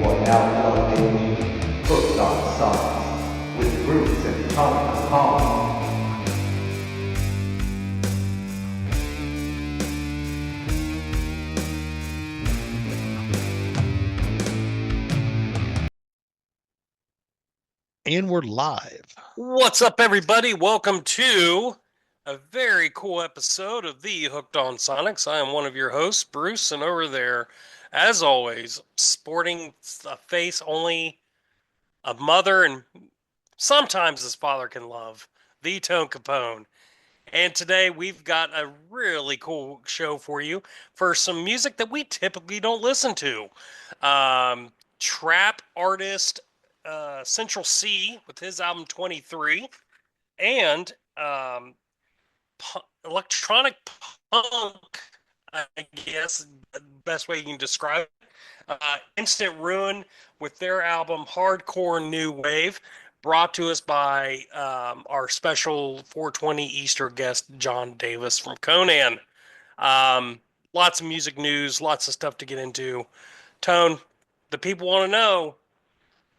are now plugged into Hooked on Science with Bruce and Tom. And we're live. What's up, everybody? Welcome to a very cool episode of the Hooked on Sonics. I am one of your hosts, Bruce, and over there, as always, sporting a face only a mother and sometimes his father can love, the Tone Capone. And today we've got a really cool show for you for some music that we typically don't listen to. Trap artist Central C with his album 23 and electronic punk, I guess the best way you can describe it. Instant Ruin with their album Hardcore New Wave, brought to us by our special 420 Easter guest, John Davis from Conan. Um, Lots of music news, lots of stuff to get into. Tone, the people want to know.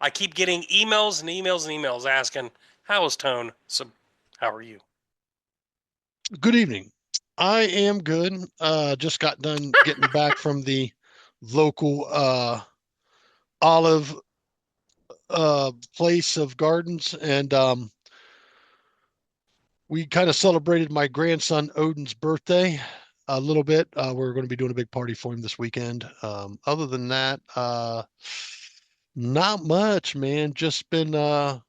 I keep getting emails and emails and emails asking, how is Tone? So, how are you? Good evening. I am good. Just got done getting back from the local olive place of gardens, and we kind of celebrated my grandson Odin's birthday a little bit. We're going to be doing a big party for him this weekend. Other than that, not much, man. Just been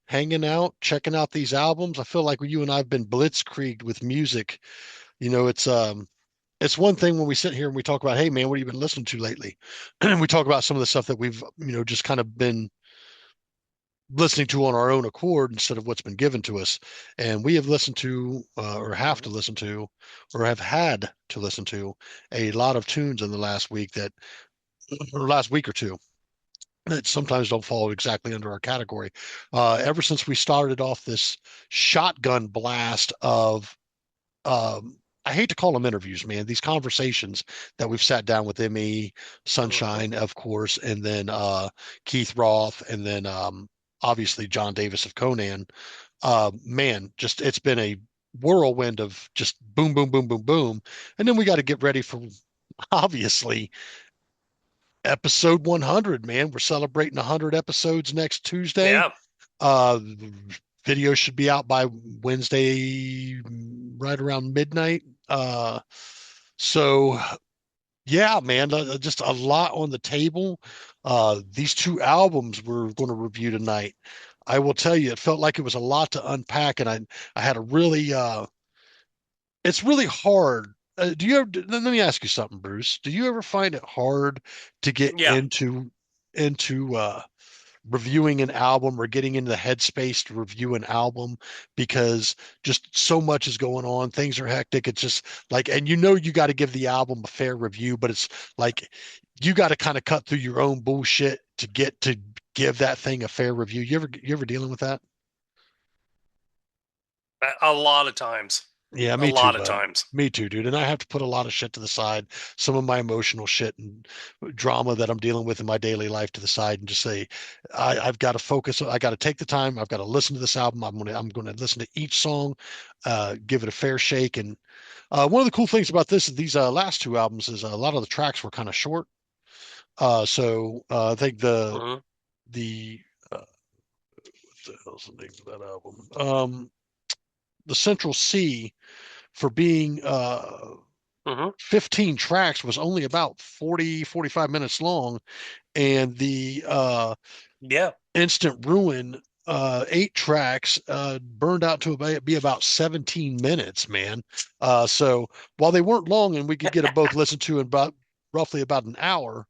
hanging out, checking out these albums. I feel like you and I've been blitzkrieged with music. It's one thing when we sit here and we talk about, hey man, what have you been listening to lately? And we talk about some of the stuff that we've, just kind of been listening to on our own accord instead of what's been given to us. And we have listened to, or have to listen to, or have had to listen to a lot of tunes in the last week or last week or two that sometimes don't fall exactly under our category. Ever since we started off this shotgun blast of I hate to call them interviews, man. These conversations that we've sat down with Me, Sunshine, of course, and then Keith Roth, and then obviously John Davis of Conan. Man, just it's been a whirlwind of just boom, boom, boom, boom, boom. And then we got to get ready for obviously episode 100, man. We're celebrating 100 episodes next Tuesday. Yeah. The video should be out by Wednesday, right around midnight. So yeah, man, just a lot on the table. These two albums we're going to review tonight. I will tell you, it felt like it was a lot to unpack, and I had a really it's really hard. Do you ever, let me ask you something, Bruce. Do you ever find it hard to get Yeah. into reviewing an album or getting into the headspace to review an album because just so much is going on, things are hectic? It's just like, and you got to give the album a fair review, but it's like you got to kind of cut through your own bullshit to get to give that thing a fair review. You ever dealing with that? A lot of times. Yeah, A me too, lot of bud. times. Me too, dude. And I have to put a lot of shit to the side, some of my emotional shit and drama that I'm dealing with in my daily life to the side, and just say, I've got to focus. I got to take the time. I've got to listen to this album. I'm gonna listen to each song, give it a fair shake. And one of the cool things about these last two albums is a lot of the tracks were kind of short. I think Hmm. the what the hell's the name of that album? The Central C for being Hmm. 15 tracks was only about 45 minutes long, and the Yeah. Instant Ruin 8 tracks burned out to be about 17 minutes, man. So while they weren't long and we could get them both listened to in about roughly about an hour,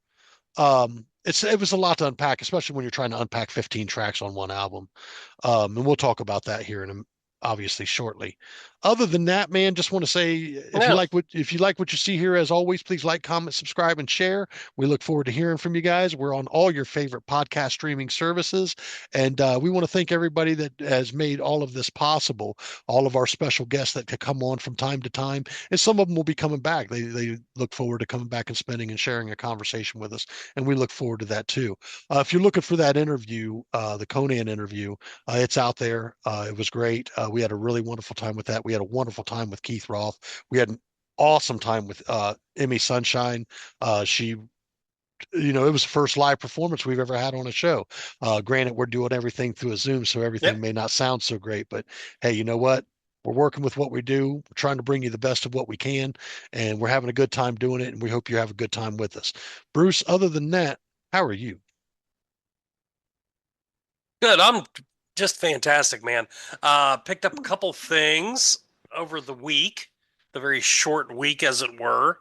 it was a lot to unpack, especially when you're trying to unpack 15 tracks on one album. And we'll talk about that here obviously shortly. Other than that, man, just want to say No. if you like what you see here, as always, please like, comment, subscribe, and share. We look forward to hearing from you guys. We're on all your favorite podcast streaming services, and we want to thank everybody that has made all of this possible. All of our special guests that could come on from time to time, and some of them will be coming back. They look forward to coming back and spending and sharing a conversation with us, and we look forward to that too. If you're looking for that interview, the Conan interview, it's out there. It was great. We had a really wonderful time with that. We had a wonderful time with Keith Roth. We had an awesome time with Emmy Sunshine. She it was the first live performance we've ever had on a show. Granted, we're doing everything through a Zoom, so everything Yep. may not sound so great, but hey, you know what? We're working with what we do. We're trying to bring you the best of what we can, and we're having a good time doing it, and we hope you have a good time with us. Bruce, other than that, how are you? Good. I'm just fantastic, man. Picked up a couple things over the week, the very short week, as it were.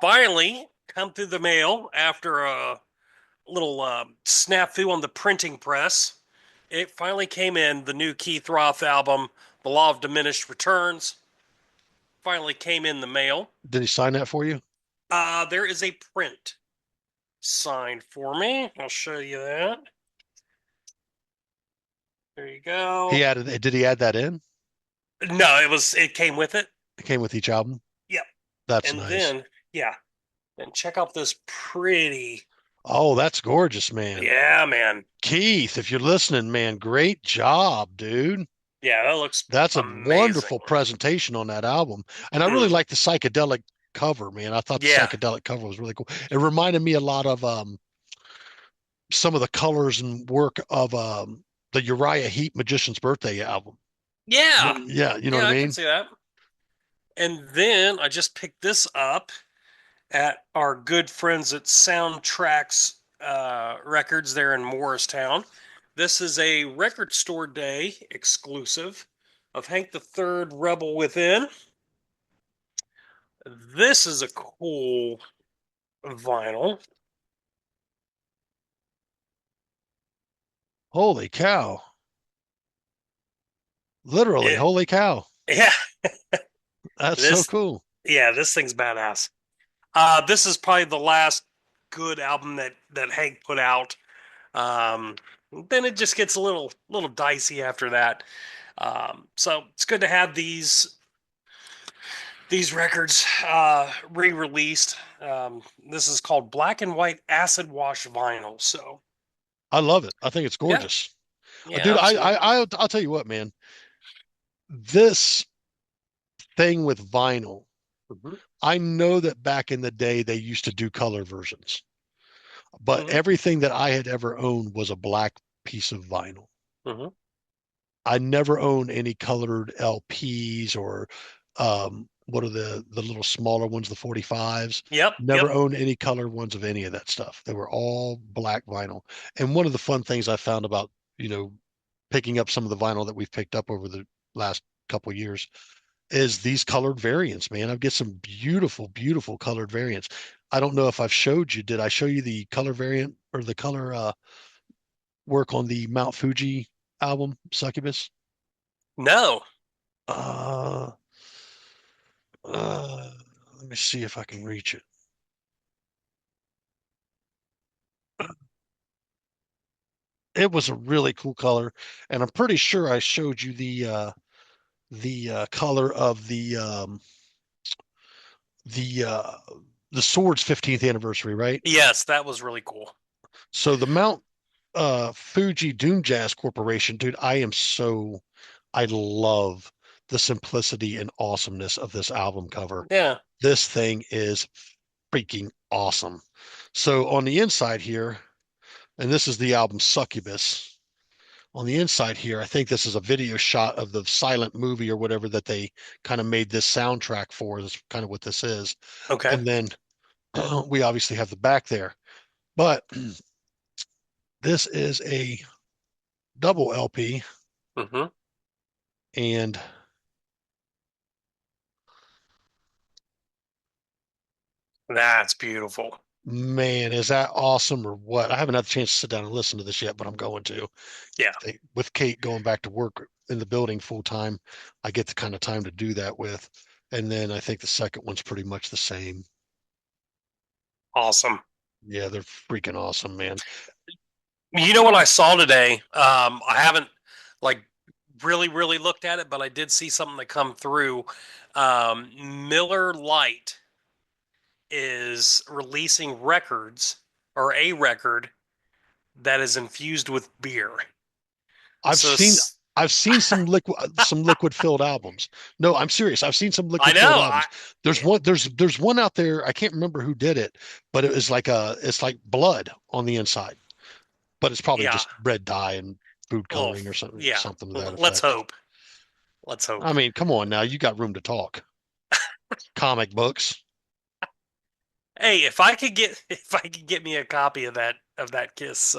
Finally, come through the mail after a little snafu on the printing press. It finally came in. The new Keith Roth album, The Law of Diminished Returns, finally came in the mail. Did he sign that for you? There is a print signed for me. I'll show you that. There you go. He added. Did he add that in? No, it came with it. It came with each album. Yep. That's And nice. then, yeah. And check out this pretty. Oh, that's gorgeous, man. Yeah, man. Keith, if you're listening, man, great job, dude. Yeah, that looks That's a amazing. wonderful presentation on that album. And I really like the psychedelic cover, man. I thought the Yeah. psychedelic cover was really cool. It reminded me a lot of some of the colors and work of the Uriah Heep Magician's Birthday album. Yeah. Yeah, you know Yeah, what I I mean? can see that. And then I just picked this up at our good friends at Soundtracks Records there in Morristown. This is a record store day exclusive of Hank the Third Rebel Within. This is a cool vinyl. Holy cow. Literally, It, holy cow. yeah, That's so this cool. yeah, this thing's badass. This is probably the last good album that Hank put out. Um, then it just gets a little dicey after that. So it's good to have these records re-released. This is called Black and White Acid Wash Vinyl. So I love it. I think it's gorgeous. yeah, Dude, absolutely. I'll tell you what, man. This thing with vinyl, Mhm. I know that back in the day they used to do color versions, but Mhm. everything that I had ever owned was a black piece of vinyl. Mhm. I never owned any colored LPs or what are the little smaller ones, the 45s. Yep. Never owned any colored ones of any of that stuff. They were all black vinyl. And one of the fun things I found about, picking up some of the vinyl that we've picked up over the last couple of years is these colored variants, man. I've get some beautiful, beautiful colored variants. I don't know if I've showed you. Did I show you the color variant or the color work on the Mount Fuji album, Succubus? No. Uh, uh, Let me see if I can reach it. It was a really cool color, and I'm pretty sure I showed you the color of the uh the sword's 15th anniversary, right? Yes, that was really cool. So the Mount Fuji Doom Jazz Corporation, dude, I love the simplicity and awesomeness of this album cover. Yeah. This thing is freaking awesome. So on the inside here, and this is the album Succubus. On the inside here, I think this is a video shot of the silent movie or whatever that they kind of made this soundtrack for. That's kind of what this is. Okay. And then we obviously have the back there. But this is a double LP, Mhm. and That's beautiful. man, is that awesome or what? I haven't had a chance to sit down and listen to this yet, but I'm going to. Yeah. With Kate going back to work in the building full time, I get the kind of time to do that with. And then I think the second one's pretty much the same. Awesome. Yeah, they're freaking awesome, man. You know what I saw today? I haven't like really looked at it, but I did see something that come through. Miller Lite is releasing records or a record that is infused with beer. I've So seen I've seen some liquid filled albums. No, I'm serious. I've seen some I liquid filled know. albums. There's one out there. I can't remember who did it, but it was like it's like blood on the inside, but it's probably Yeah. just red dye and food Well, coloring or yeah. something to that Let's effect. hope. Let's hope. I mean, come on now, you got room to talk. Comic books. Hey, if I could get me a copy of that Kiss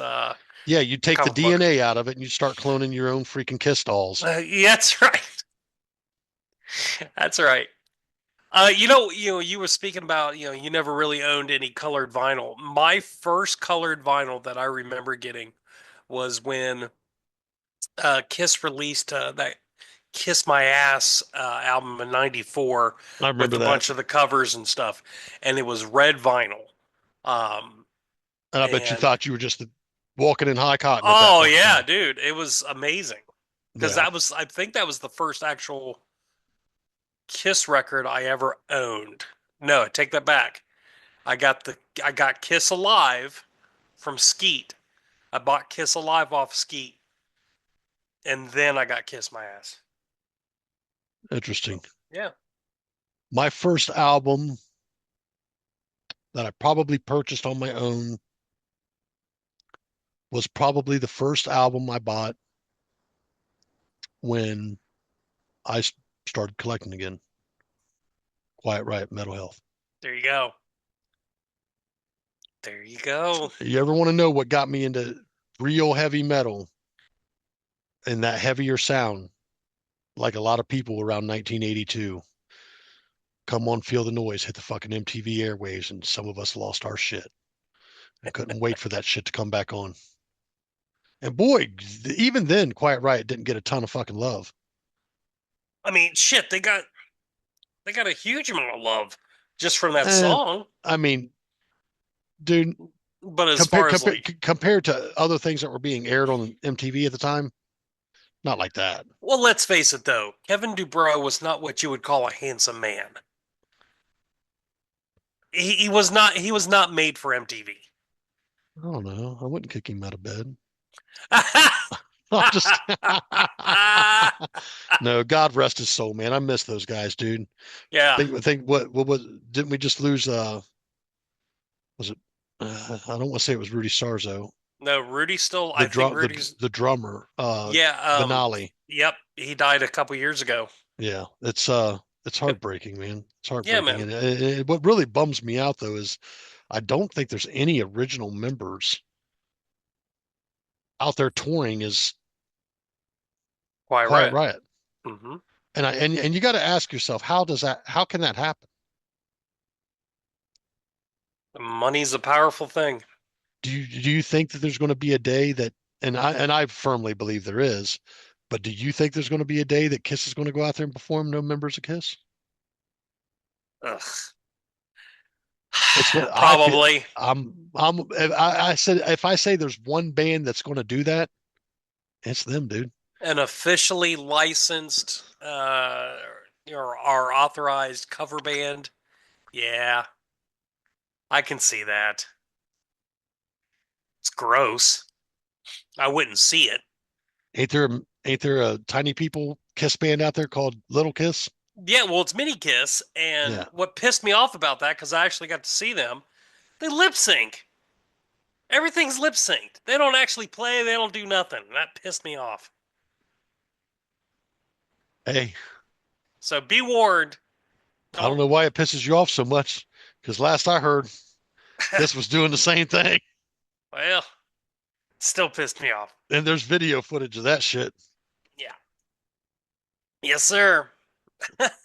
Yeah, you take the comic book. DNA out of it and you start cloning your own freaking Kiss dolls. Yeah, that's right. That's right. You were speaking about, you never really owned any colored vinyl. My first colored vinyl that I remember getting was when Kiss released that Kiss My Ass album in '94 I with remember a that. bunch of the covers and stuff, and it was red vinyl. Um, And I bet you and thought you were just walking in high cotton at that oh point in yeah, time. dude, it was amazing because Yeah. I think that was the first actual Kiss record I ever owned. No, take that back. I got Kiss Alive from Skeet. I bought Kiss Alive off Skeet, and then I got Kiss My Ass. Interesting. Yeah. My first album that I probably purchased on my own was probably the first album I bought when I started collecting again. Quiet Riot, Metal Health. There you go. There you go. You ever want to know what got me into real heavy metal and that heavier sound? Like a lot of people around 1982. Come on, feel the noise, hit the fucking MTV airwaves, and some of us lost our shit. I couldn't wait for that shit to come back on. And boy, even then, Quiet Riot didn't get a ton of fucking love. I mean, shit, they got a huge amount of love just from that Eh, song. I mean, dude, But as compared far as compared like, compared to other things that were being aired on MTV at the time, not like that. well, let's face it though, Kevin Dubrow was not what you would call a handsome man. He was not made for MTV. I don't know. I wouldn't kick him out of bed. I'm just no. God rest his soul, man. I miss those guys, dude. Yeah. Think what was didn't we just lose? Was it? I don't want to say it was Rudy Sarzo, No, Rudy's still. I think Rudy's. the drummer, Yeah. Benali. Yep. He died a couple years ago. Yeah, it's heartbreaking, man. It's Yeah, heartbreaking, man. and what really bums me out though is I don't think there's any original members out there touring as Quite Quiet right. Riot. Mm-hmm. And you got to ask yourself, how can that happen? Money's a powerful thing. Do you think that there's going to be a day that, and I firmly believe there is, but do you think there's going to be a day that Kiss is going to go out there and perform no members of Kiss? Ugh. It's what I feel. Probably I said if I say there's one band that's going to do that, it's them, dude. an officially licensed or our authorized cover band. Yeah, I can see that. It's gross. I wouldn't see it. Ain't there a tiny people Kiss band out there called Little Kiss? Yeah, well, it's Mini Kiss, and Yeah. what pissed me off about that, because I actually got to see them, they lip sync. Everything's lip synced. They don't actually play. They don't do nothing. That pissed me off. Hey, So be warned. I don't Don't. know why it pisses you off so much, because last I heard, Kiss was doing the same thing. Well, still pissed me off. And there's video footage of that shit. Yeah. Yes, sir.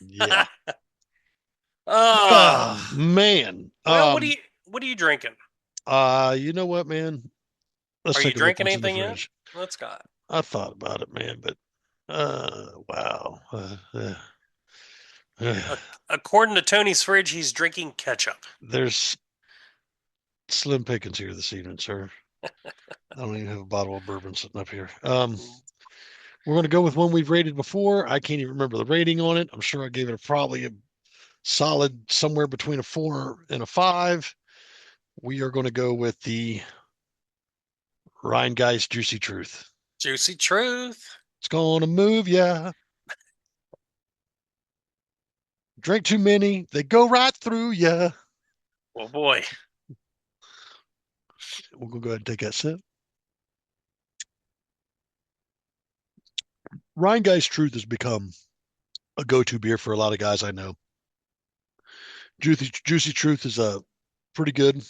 Yeah. Oh. Oh man. Well, what are you drinking? You know what, man? Let's Are you take a look drinking what's in the anything yet? fridge. Let's go. I thought about it, man, but Wow. According to Tony's fridge, he's drinking ketchup. There's slim pickings here this evening, sir. I don't even have a bottle of bourbon sitting up here. We're going to go with one we've rated before. I can't even remember the rating on it. I'm sure I gave it probably a solid somewhere between a 4 and a 5. We are going to go with the Rheingeist Juicy Truth. Juicy truth. It's going to move ya. Drink too many, they go right through ya. Oh boy. We're going to go ahead and take that sip. Rheingeist Truth has become a go-to beer for a lot of guys I know. Juicy Truth is pretty good.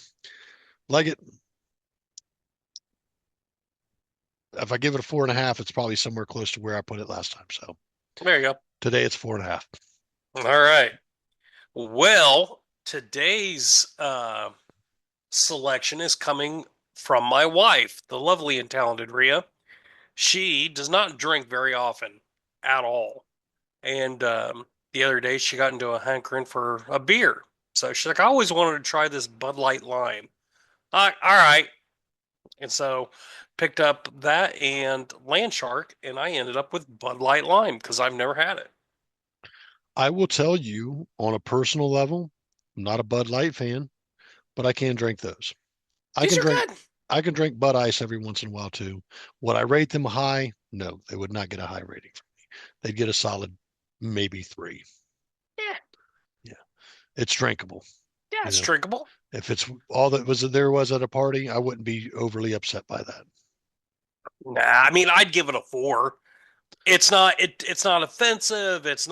Like it. If I give it a 4.5, it's probably somewhere close to where I put it last time. So There you go. today it's 4.5. All right. Well, today's selection is coming from my wife, the lovely and talented Rhea. She does not drink very often at all. And the other day she got into a hankering for a beer. So she's like, I always wanted to try this Bud Light Lime. All right. And so picked up that and Land Shark, and I ended up with Bud Light Lime because I've never had it. I will tell you on a personal level, I'm not a Bud Light fan, but I can drink those. I These can are drink good. I can drink Bud Ice every once in a while too. Would I rate them high? No, they would not get a high rating from me. They'd get a solid maybe 3. Yeah. Yeah. It's drinkable. Yeah, it's drinkable. If it's all that there was at a party, I wouldn't be overly upset by that. Nah, I mean, I'd give it a 4. It's not it's not offensive. It's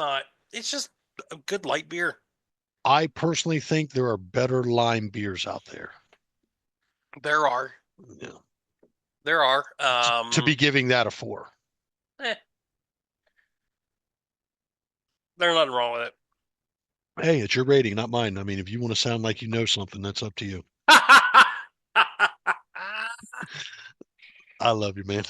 just a good light beer. I personally think there are better lime beers out there. There are. Yeah. There are. To be giving that a 4. There's nothing wrong with it. Hey, it's your rating, not mine. I mean, if you want to sound like you know something, that's up to you. I love you, man.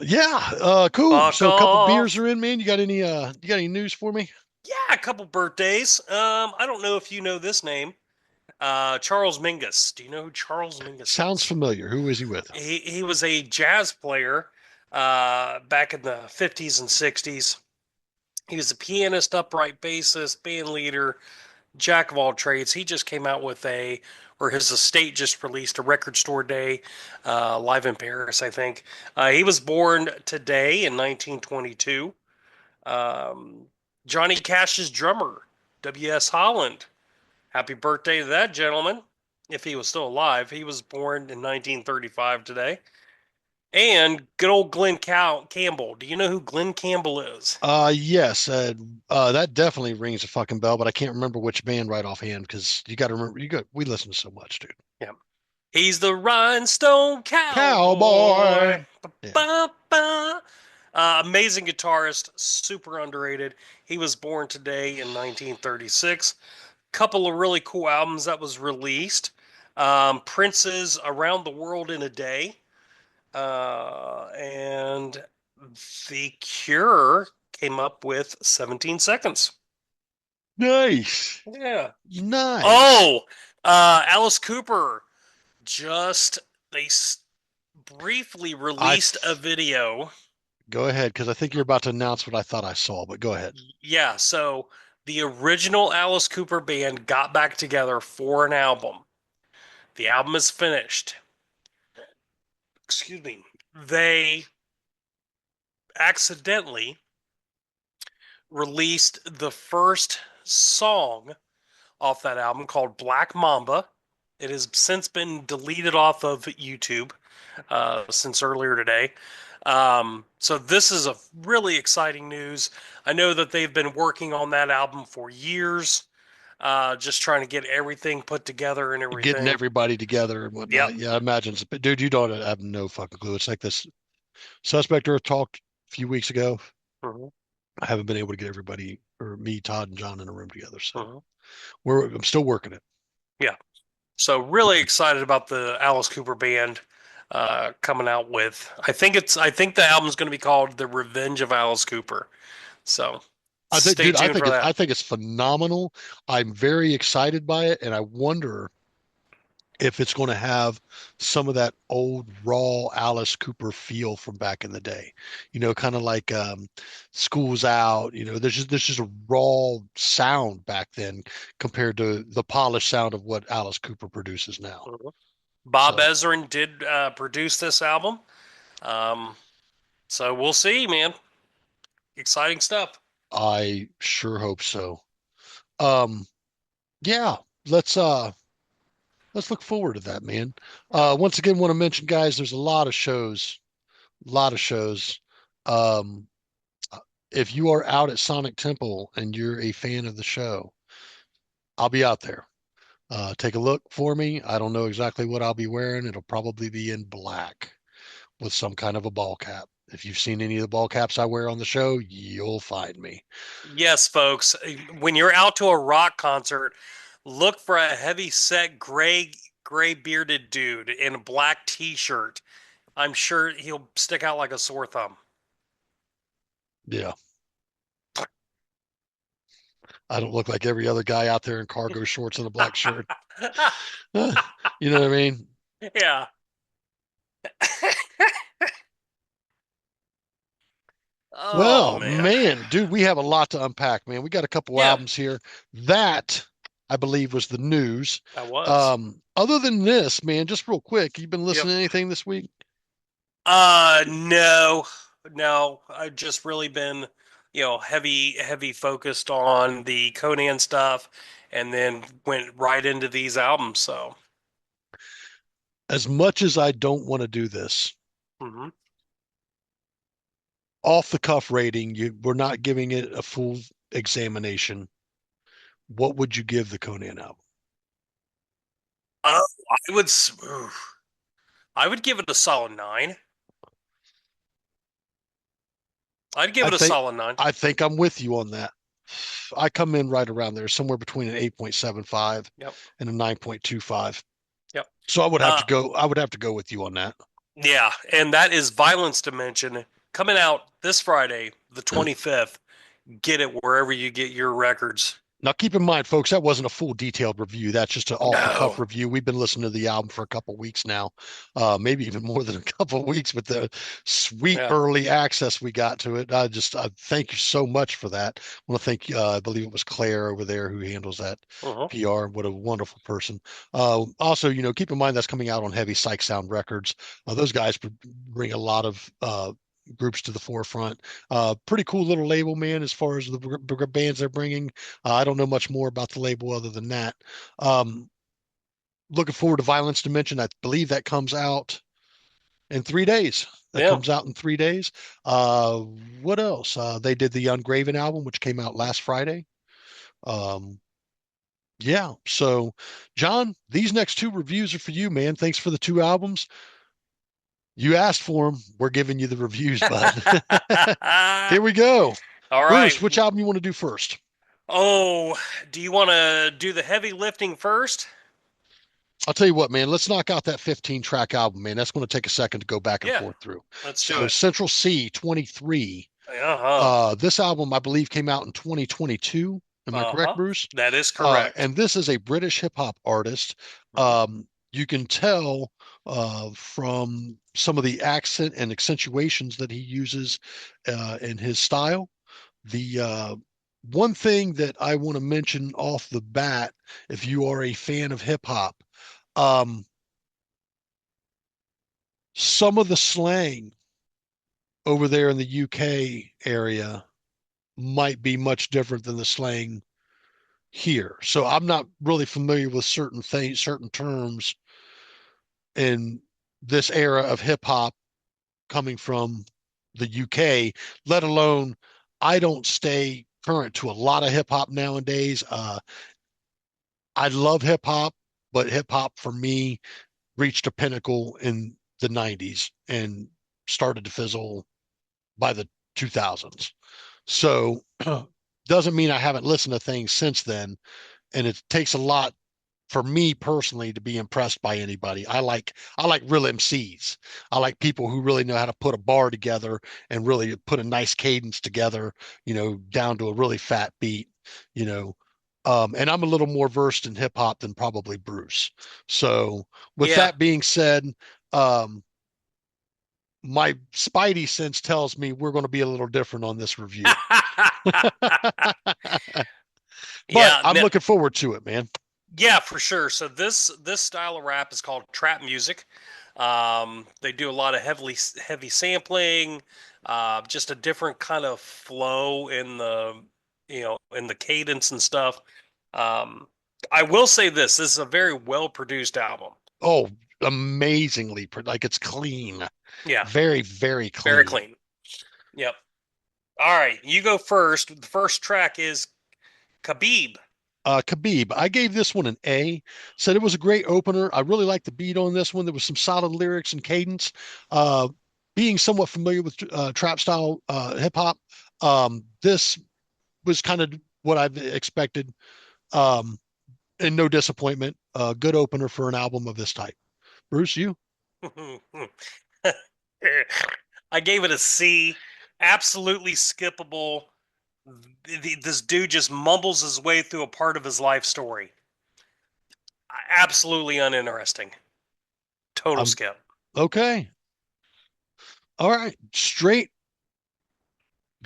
Yeah, cool. Fuck So a couple off. beers are in, man. You got any news for me? Yeah, a couple birthdays. I don't know if you know this name. Charles Mingus. Do you know who Charles Mingus Sounds is? familiar. Who is he with? He was a jazz player back in the 50s and 60s. He was a pianist, upright bassist, band leader, jack of all trades. He just came out with or his estate just released a record store day live in Paris, I think. He was born today in 1922. Um, Johnny Cash's drummer, W.S. Holland. Happy birthday to that gentleman, if he was still alive. He was born in 1935 today. And good old Glenn Campbell. Do you know who Glenn Campbell is? Yes, that definitely rings a fucking bell, but I can't remember which band right offhand because you got to remember, we listen to so much, dude. Yeah. He's the Rhinestone Cowboy. Cowboy. Yeah. Ba-ba. Amazing guitarist, super underrated. He was born today in 1936. Couple of really cool albums that was released. Prince's Around the World in a Day. And The Cure came up with 17 Seconds. Nice. Yeah. Nice. Oh, Alice Cooper just they briefly released a video. Go ahead, because I think you're about to announce what I thought I saw, but go ahead. Yeah, so the original Alice Cooper band got back together for an album. The album is finished. Excuse me. They accidentally released the first song off that album called Black Mamba. It has since been deleted off of YouTube since earlier today. So this is a really exciting news. I know that they've been working on that album for years, just trying to get everything put together and everything. Getting everybody together and whatnot. Yep. Yeah, I imagine. But dude, you don't have no fucking clue. It's like this Suspect Earth talked a few weeks ago. Mhm. I haven't been able to get everybody or me, Todd, and John in a room together. So Mhm. I'm still working it. Yeah. So really excited about the Alice Cooper band. coming out with. I think the album's going to be called The Revenge of Alice Cooper. So I think, stay dude, tuned for I that. think it's phenomenal. I'm very excited by it, and I wonder if it's going to have some of that old raw Alice Cooper feel from back in the day. Kind of like School's Out. There's just a raw sound back then compared to the polished sound of what Alice Cooper produces now. Mhm. Bob So Ezrin did produce this album. Um, so we'll see, man. Exciting stuff. I sure hope so. Um, yeah, let's look forward to that, man. Yeah. Once again, want to mention, guys, there's a lot of shows. Um, if you are out at Sonic Temple and you're a fan of the show, I'll be out there. Take a look for me. I don't know exactly what I'll be wearing. It'll probably be in black with some kind of a ball cap. If you've seen any of the ball caps I wear on the show, you'll find me. Yes, folks. When you're out to a rock concert, look for a heavy set gray bearded dude in a black t-shirt. I'm sure he'll stick out like a sore thumb. Yeah. I don't look like every other guy out there in cargo shorts and a black shirt. You know what I mean? Yeah. Oh Well, man. man, dude, we have a lot to unpack, man. We got a couple Yeah, albums here. That, I believe, was the news. that was. Other than this, man, just real quick, you been Yep. listening to anything this week? No, no. I've just really been, heavy focused on the Conan stuff, and then went right into these albums. So, As much as I don't want to do this, mhm. off the cuff rating, we're not giving it a full examination. What would you give the Conan album? Oh, I would, I would give it a solid 9. I'd give I it a think solid 9. I think I'm with you on that. I come in right around there, somewhere between an 8.75 Yep, and a 9.25. yep. So Uh, I would have to go with you on that. yeah, and that is Violence Dimension coming out this Friday, the 25th. Get it wherever you get your records. Now, keep in mind, folks, that wasn't a full detailed review. That's just an off the cuff No. review. We've been listening to the album for a couple weeks now, maybe even more than a couple weeks with the sweet Yeah. early access we got to it. I thank you so much for that. I want to thank, I believe it was Claire over there who handles that Uh-huh. PR. What a wonderful person. Also, keep in mind that's coming out on Heavy Psych Sound Records. Those guys bring a lot of groups to the forefront. Pretty cool little label, man, as far as the bands they're bringing. I don't know much more about the label other than that. Um, Looking forward to Violence Dimension. I believe that comes out in 3 days. That Yeah. comes out in 3 days. Uh, what else? They did the Ungraven album, which came out last Friday. Um, yeah. So, John, these next two reviews are for you, man. Thanks for the two albums. You asked for them. We're giving you the reviews, bud. Here we go. All right. Bruce, which album you want to do first? Oh, do you want to do the heavy lifting first? I'll tell you what, man, let's knock out that 15 track album, man. That's going to take a second to go back and Yeah, forth through. let's do So it. Central C 23. Uh-huh. This album, I believe, came out in 2022. Am I correct, Uh-huh. Bruce? That is correct. And this is a British hip hop artist. Mhm. You can tell from some of the accent and accentuations that he uses in his style. The one thing that I want to mention off the bat, if you are a fan of hip hop, um, some of the slang over there in the UK area might be much different than the slang here. So I'm not really familiar with certain things, certain terms in this era of hip hop coming from the UK, let alone I don't stay current to a lot of hip hop nowadays. I love hip hop, but hip hop for me reached a pinnacle in the 90s and started to fizzle by the 2000s. So doesn't mean I haven't listened to things since then. And it takes a lot for me personally to be impressed by anybody. I like real MCs. I like people who really know how to put a bar together and really put a nice cadence together, down to a really fat beat, you know. And I'm a little more versed in hip hop than probably Bruce. So with Yeah. that being said, um, my spidey sense tells me we're going to be a little different on this review. But Yeah, I'm no, looking forward to it, man. yeah, for sure. So this style of rap is called trap music. They do a lot of heavy sampling, just a different kind of flow in the cadence and stuff. Um, I will say this is a very well produced album. Oh, amazingly, like it's clean, Yeah, very, very very clean. clean. Yep. All right, you go first. The first track is Khabib. Khabib, I gave this one an A. Said it was a great opener. I really liked the beat on this one. There was some solid lyrics and cadence. Uh, Being somewhat familiar with trap style hip hop, this was kind of what I've expected. Um, and no disappointment. Good opener for an album of this type. Bruce, you? I gave it a C. Absolutely skippable. This dude just mumbles his way through a part of his life story. Absolutely uninteresting. Total Um, skip. okay. All right. Straight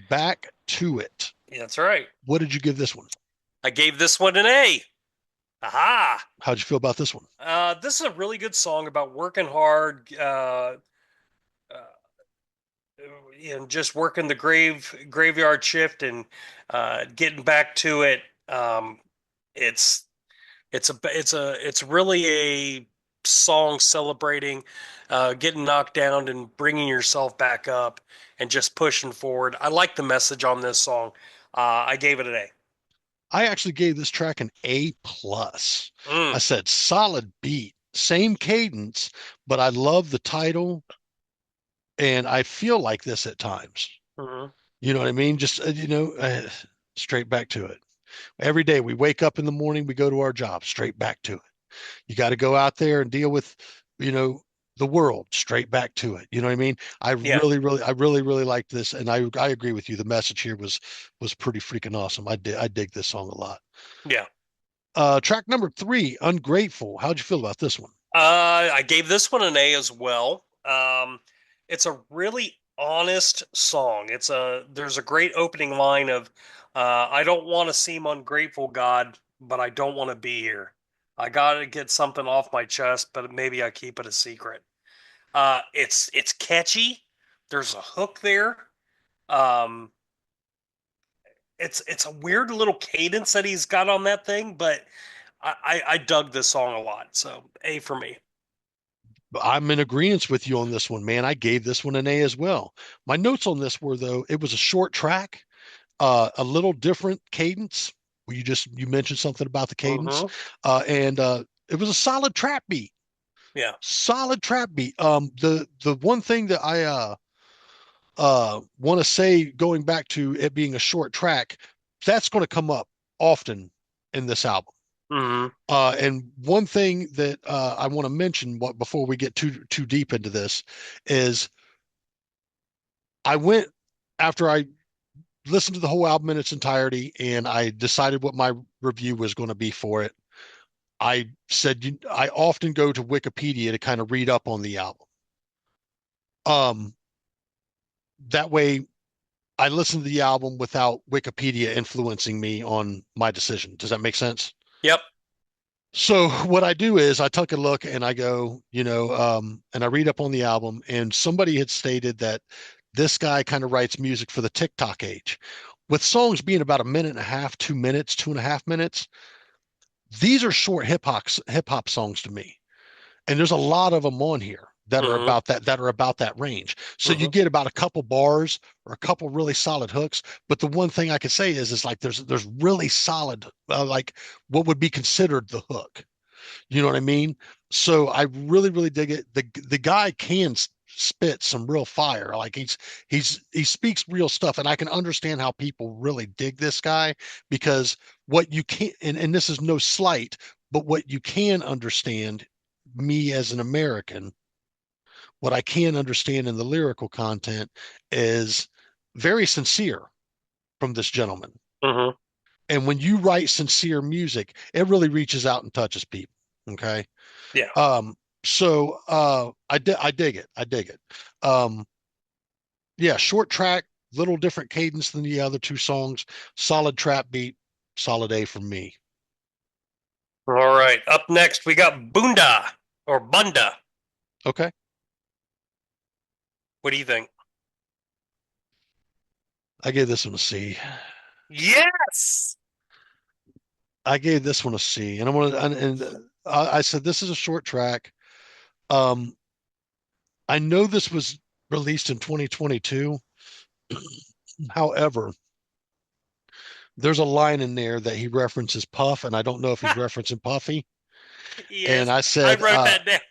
back to it. Yeah, that's right. What did you give this one? I gave this one an A. Aha. How'd you feel about this one? This is a really good song about working hard, and just working the graveyard shift and getting back to it. It's it's really a song celebrating getting knocked down and bringing yourself back up and just pushing forward. I like the message on this song. I gave it an A. I actually gave this track an A plus. I Mm. said solid beat, same cadence, but I love the title and I feel like this at times. Mhm. You know what I mean? Just straight back to it. Every day we wake up in the morning, we go to our job, straight back to it. You got to go out there and deal with, you know, the world, straight back to it. You know what I mean? Yeah, I really, really liked this, and I agree with you. The message here was pretty freaking awesome. I dig this song a lot. yeah. Track number three, Ungrateful. How'd you feel about this one? I gave this one an A as well. It's a really honest song. There's a great opening line of, "I don't want to seem ungrateful, God, but I don't want to be here. I gotta get something off my chest, but maybe I keep it a secret." It's catchy. There's a hook there. Um, it's a weird little cadence that he's got on that thing, but I dug this song a lot. So A for me. I'm in agreement with you on this one, man. I gave this one an A as well. My notes on this were though, it was a short track, a little different cadence. You mentioned something about the cadence, Mm-hmm. and it was a solid trap beat. Yeah. Solid trap beat. The one thing that I want to say, going back to it being a short track, that's going to come up often in this album. Mm-hmm. And one thing that I want to mention, before we get too deep into this, is I went after I listened to the whole album in its entirety, and I decided what my review was going to be for it. I said I often go to Wikipedia to kind of read up on the album. Um, that way I listen to the album without Wikipedia influencing me on my decision. Does that make sense? Yep. So what I do is I take a look and I go, and I read up on the album, and somebody had stated that this guy kind of writes music for the TikTok age. With songs being about a minute and a half, 2 minutes, 2.5 minutes, these are short hip hop songs to me. And there's a lot of them on here Mm-hmm. that are about that range. So you Mm-hmm. get about a couple bars or a couple really solid hooks. But the one thing I could say is like there's really solid, like what would be considered the hook. You know what I mean? So I really, really dig it. The guy can spit some real fire. Like he speaks real stuff, and I can understand how people really dig this guy, because what you can't, and this is no slight, But what you can understand, me as an American, what I can understand in the lyrical content is very sincere from this gentleman. Mm-hmm. And when you write sincere music, it really reaches out and touches people. Okay. Yeah. I dig it. I dig it. Um, yeah, short track, little different cadence than the other two songs, solid trap beat, solid A from me. All right. Up next, we got Bunda or Bunda. Okay. What do you think? I gave this one a C. Yes. I gave this one a C, and I'm gonna and I said this is a short track. Um, I know this was released in 2022. However, there's a line in there that he references Puff, and I don't know if he's referencing Puffy. And Yes. I I said, wrote that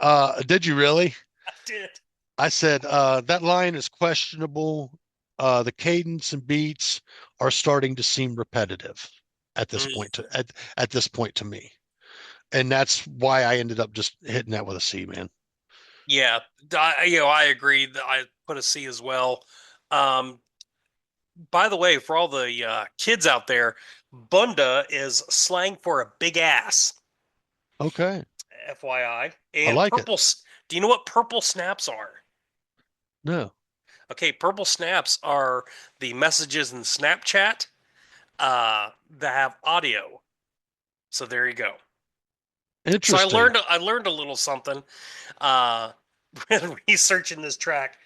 down. did you really? I did. I said, that line is questionable. The cadence and beats are starting to seem repetitive at this Mm, point at this point to me. And that's why I ended up just hitting that with a C, man. yeah. I agree that I put a C as well. Um, by the way, for all the kids out there, Bunda is slang for a big ass. Okay. FYI. I And like it. do you know what purple snaps are? No. Okay, purple snaps are the messages in Snapchat that have audio. So there you go. So Interesting. I learned a little something uh, when researching this track.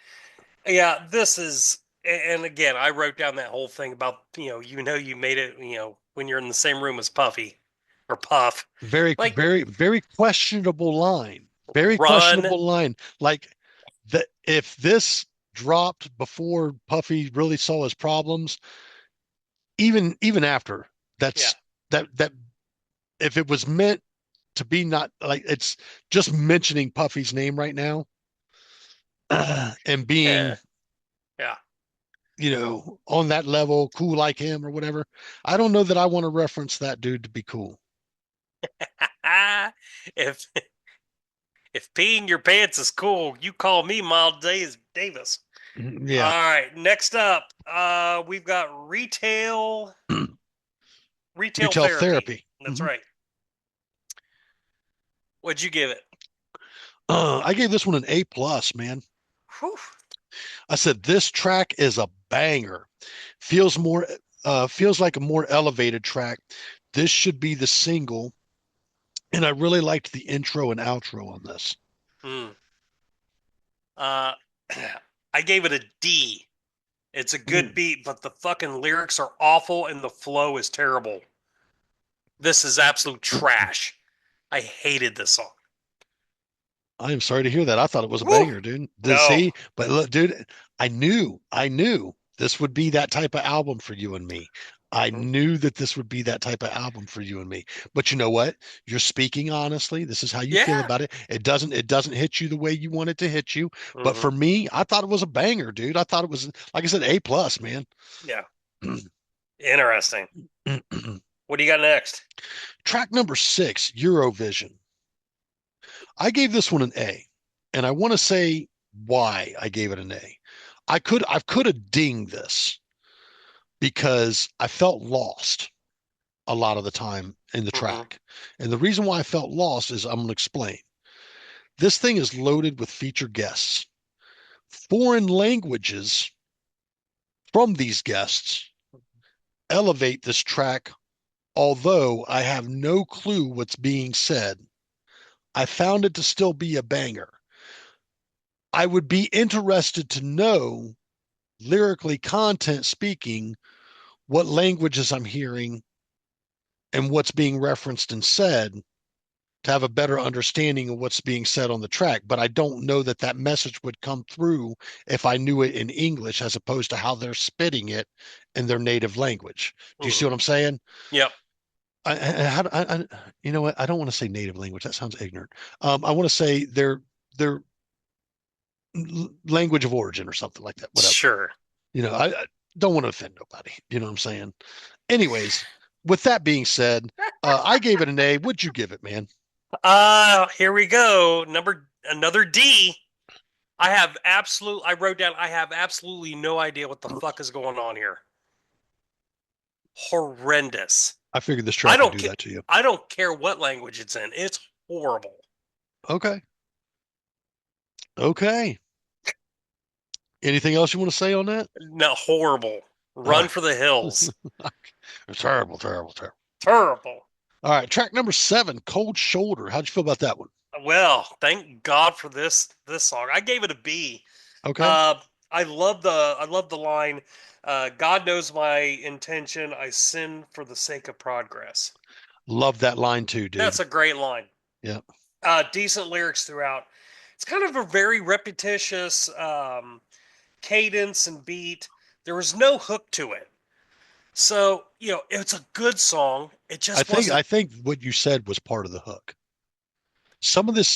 Yeah, this is, and again, I wrote down that whole thing about you made it when you're in the same room as Puffy or Puff, Very, like very, very questionable line. Very run. questionable line. Like that if this dropped before Puffy really saw his problems, even after, Yeah, that if it was meant to be, not like it's just mentioning Puffy's name right now, and yeah, being, yeah. on that level, cool like him or whatever. I don't know that I want to reference that dude to be cool. if if peeing your pants is cool, you call me Miles Davis. Yeah. All right, next up, we've got retail Retail therapy. therapy. That's right. What'd you give it? I gave this one an A plus, man. Whew. I said this track is a banger. Feels like a more elevated track. This should be the single, and I really liked the intro and outro on this. Hmm. Uh, I gave it a D. It's a good Mm. beat, but the fucking lyrics are awful and the flow is terrible. This is absolute trash. I hated this song. I am sorry to hear that. I thought it was a Woo! banger, dude. No. But look, dude, I knew this would be that type of album for you and me. I knew that this would be that type of album for you and me. But you know what? You're speaking honestly. This is how you feel Yeah. about it. It doesn't hit you the way you want it to hit you. But Hmm. for me, I thought it was a banger, dude. I thought it was, like I said, A plus, man. Yeah. Interesting. What do you got next? Track number 6, Eurovision. I gave this one an A, and I want to say why I gave it an A. I could have dinged this because I felt lost a lot of the time in the Hmm. track. And the reason why I felt lost is I'm going to explain. This thing is loaded with featured guests. Foreign languages from these guests elevate this track, although I have no clue what's being said. I found it to still be a banger. I would be interested to know, lyrically content speaking, what languages I'm hearing and what's being referenced and said to have a better understanding of what's being said on the track. But I don't know that that message would come through if I knew it in English as opposed to how they're spitting it in their native language. Do you see Hmm. what I'm saying? Yep. You know what? I don't want to say native language. That sounds ignorant. I want to say their language of origin or something like that. Whatever. Sure. I don't want to offend nobody. You know what I'm saying? Anyways, with that being said, I gave it an A. What'd you give it, man? Here we go. Another D. I wrote down I have absolutely no idea what the fuck is going on here. Horrendous. I figured this I track would don't do care. that to you. I don't care what language it's in. It's horrible. Okay. Okay. Anything else you want to say on that? No, horrible. All Run right. for the hills. Terrible, terrible, terrible. Terrible. All right. Track number 7, Cold Shoulder. How'd you feel about that one? Well, thank God for this song. I gave it a B. Okay. Uh, I love the line. God knows my intention. I sin for the sake of progress. Love that line too, dude. That's a great line. Yeah. Decent lyrics throughout. It's kind of a very repetitious cadence and beat. There was no hook to it. So, it's a good song. It I just think wasn't. I think what you said was part of the hook. Some of this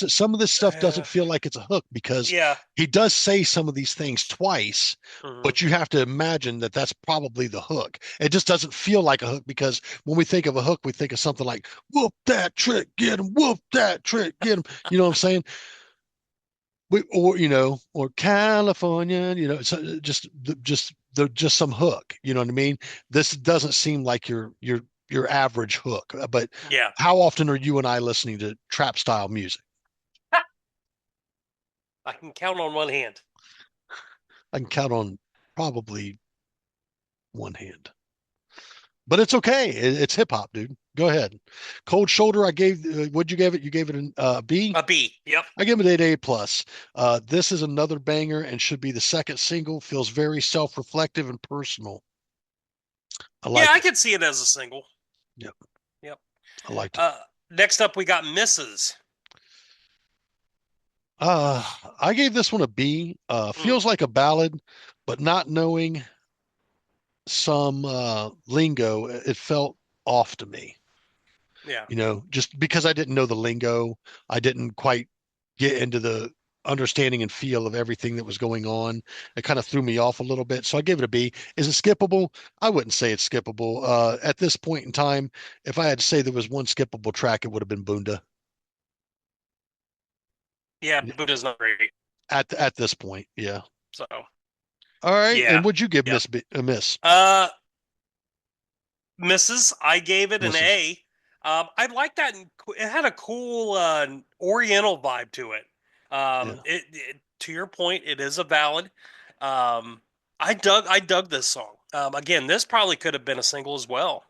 stuff doesn't feel like it's a hook because Yeah. he does say some of these things twice, Mhm. but you have to imagine that that's probably the hook. It just doesn't feel like a hook because when we think of a hook, we think of something like "whoop that trick, get him, whoop that trick, get him." You know what I'm saying? Or California. So just some hook. You know what I mean? This doesn't seem like your average hook. But Yeah. how often are you and I listening to trap style music? I can count on one hand. I can count on probably one hand. But it's okay. It's hip hop, dude. Go ahead. Cold Shoulder. I gave. What'd you give it? You gave it an B. A B. Yep. I give it an A plus. This is another banger and should be the second single. Feels very self-reflective and personal. I Yeah, liked I it. could see it as a single. Yep, Yep. I liked it. Next up, we got Mrs. Uh, I gave this one a B. Mm, Feels like a ballad, but not knowing some lingo, it felt off to me. yeah. Just because I didn't know the lingo, I didn't quite get into the understanding and feel of everything that was going on. It kind of threw me off a little bit. So I gave it a B. Is it skippable? I wouldn't say it's skippable. At this point in time, if I had to say there was one skippable track, it would have been Bunda Yeah, Buddha's not great. at this point. Yeah. So, All right. yeah. And would you give Yep. Miss? Uh, Mrs. I gave it an Misses. A. I like that. It had a cool Oriental vibe to it. Yeah. To your point, it is a ballad. Um, I dug this song. Again, this probably could have been a single as well.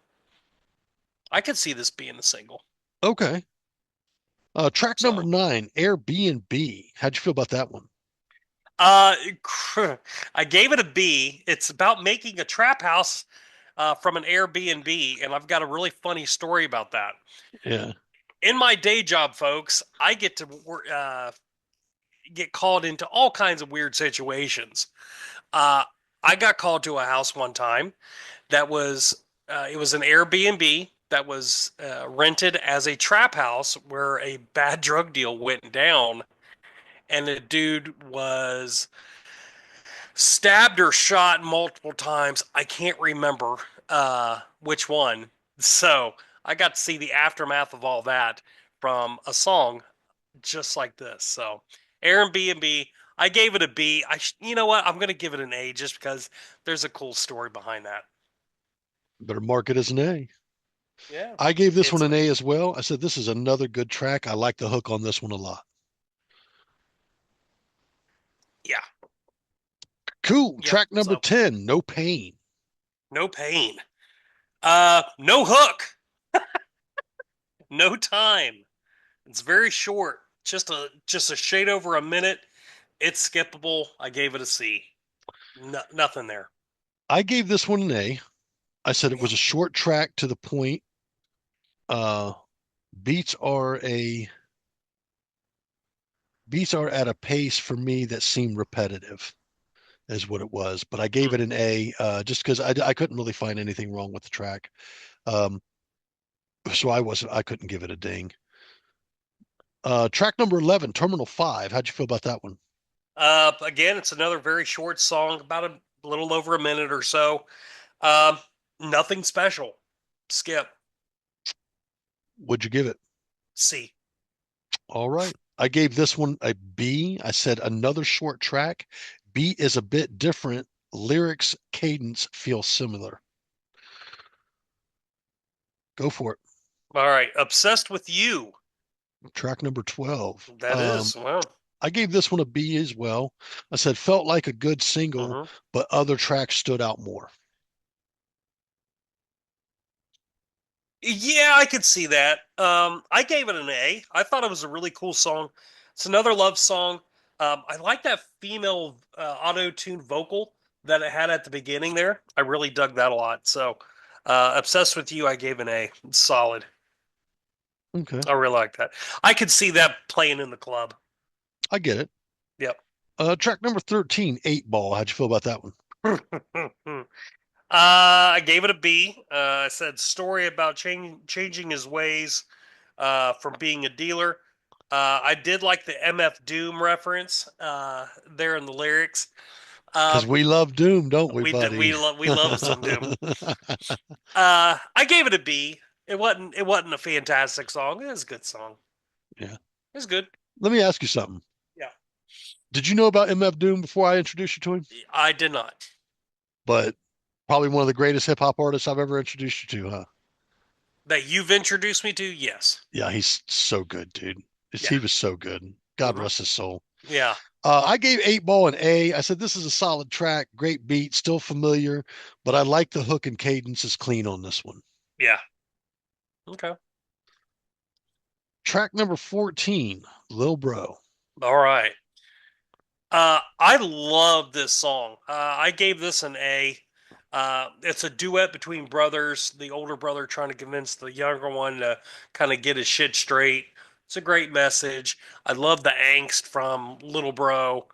I could see this being a single. Okay. Track number So, 9, Airbnb. How'd you feel about that one? uh, I gave it a B. It's about making a trap house from an Airbnb, and I've got a really funny story about that. Yeah. In my day job, folks, I get to get called into all kinds of weird situations. Uh, I got called to a house one time that was it was an Airbnb that was rented as a trap house where a bad drug deal went down, and the dude was stabbed or shot multiple times. I can't remember which one. So I got to see the aftermath of all that from a song just like this. So Airbnb, I gave it a B. You know what? I'm going to give it an A just because there's a cool story behind that. Better mark it as an A. Yeah, I gave this one it's an a A as well. I said this is another good track. I like the hook on this one a lot. yeah, Cool. yep. Track number So 10, No Pain. no pain, no hook, no time. It's very short, just a shade over a minute. It's skippable. I gave it a C. No, nothing there. I gave this one an A. I said it Yeah. was a short track to the point. Uh, beats are a beats are at a pace for me that seemed repetitive, is what it was. But I gave Mm. it an A just because I couldn't really find anything wrong with the track. Um, so I couldn't give it a ding. Track number 11, Terminal 5. How'd you feel about that one? Again, it's another very short song, about a little over a minute or so. Um, Nothing special. Skip. Would you give it? C. All right. I gave this one a B. I said another short track. Beat is a bit different. Lyrics, cadence feel similar. Go for it. All right. Obsessed with You. Track number 12. That is. Wow. I gave this one a B as well. I said felt like a good single, Mhm. but other tracks stood out more. Yeah, I could see that. I gave it an A. I thought it was a really cool song. It's another love song. I like that female auto-tune vocal that it had at the beginning there. I really dug that a lot. So, Obsessed with You, I gave an A. It's solid. Okay. I really like that. I could see that playing in the club. I get it. Yep. Track number 13, 8 Ball. How'd you feel about that one? I gave it a B. I said story about changing his ways from being a dealer. I did like the MF Doom reference there in the lyrics. Because Um, we love Doom, don't we, we did, buddy? we love some Doom. I gave it a B. It wasn't a fantastic song. It was a good song. Yeah. It was good. Let me ask you something. Yeah, Did you know about MF Doom before I introduced you to him? I did not. But probably one of the greatest hip hop artists I've ever introduced you to, huh? That you've introduced me to. Yes. Yeah, he's so good, dude. Yeah. He was so good. God Hmm. rest his soul. Yeah. I gave 8 Ball an A. I said this is a solid track, great beat, still familiar, but I like the hook and cadence is clean on this one. Yeah. Okay. Track number 14, Lil Bro. All right. I love this song. I gave this an A. It's a duet between brothers, the older brother trying to convince the younger one to kind of get his shit straight. It's a great message. I love the angst from little bro,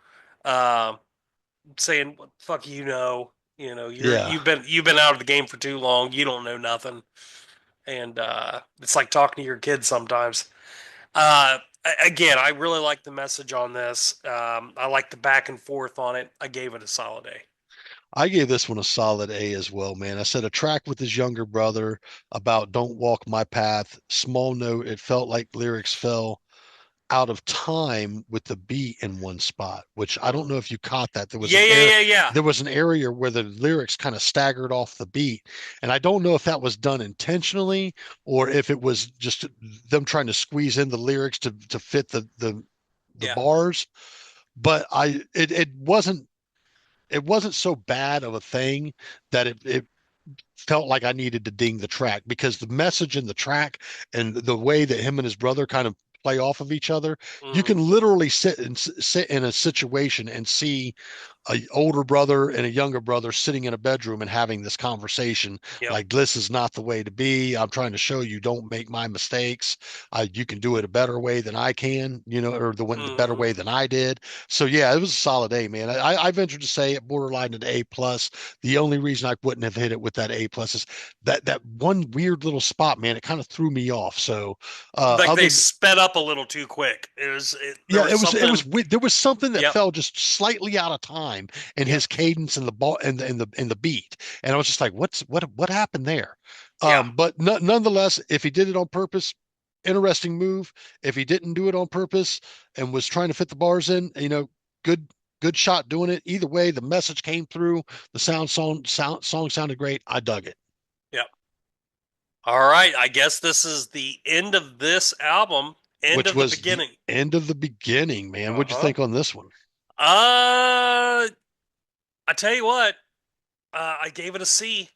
uh, saying, "What the fuck Yeah. you've been out of the game for too long. You don't know nothing." And it's like talking to your kids sometimes. Uh, Again, I really like the message on this. I like the back and forth on it. I gave it a solid A. I gave this one a solid A as well, man. I said a track with his younger brother about don't walk my path. Small note, it felt like lyrics fell out of time with the beat in one spot, which I don't Mm. know if you caught that. Yeah, yeah, yeah, yeah, There was an area where the lyrics kind of staggered off the beat. And I don't know if that was done intentionally or if it was just them trying to squeeze in the lyrics to fit the yeah. bars. But it wasn't so bad of a thing that it felt like I needed to ding the track because the message in the track and the way that him and his brother kind of play off of each other, you Hmm. can literally sit in a situation and see a older brother and a younger brother sitting in a bedroom and having this conversation Yep. like this is not the way to be. I'm trying to show you don't make my mistakes. You can do it a better way than I can, or the better Hmm. way than I did. So yeah, it was a solid A, man. I ventured to say it borderline an A plus. The only reason I wouldn't have hit it with that A plus is that one weird little spot, man. It kind of threw me off. So Like they other sped up a little too quick. There yeah, was it was something. there was something that Yep. fell just slightly out of time in Yep. his cadence and the ball and the beat, and I was just like, what happened there? Yeah. But nonetheless, if he did it on purpose, interesting move. If he didn't do it on purpose and was trying to fit the bars in, good good shot doing it. Either way, the message came through. The song sounded great. I dug it. Yep. All right. I guess this is the end of this album. End Which of the was the beginning. end of the beginning, man. What'd you Uh-huh. think on this one? Uh, I tell you what. I gave it a C.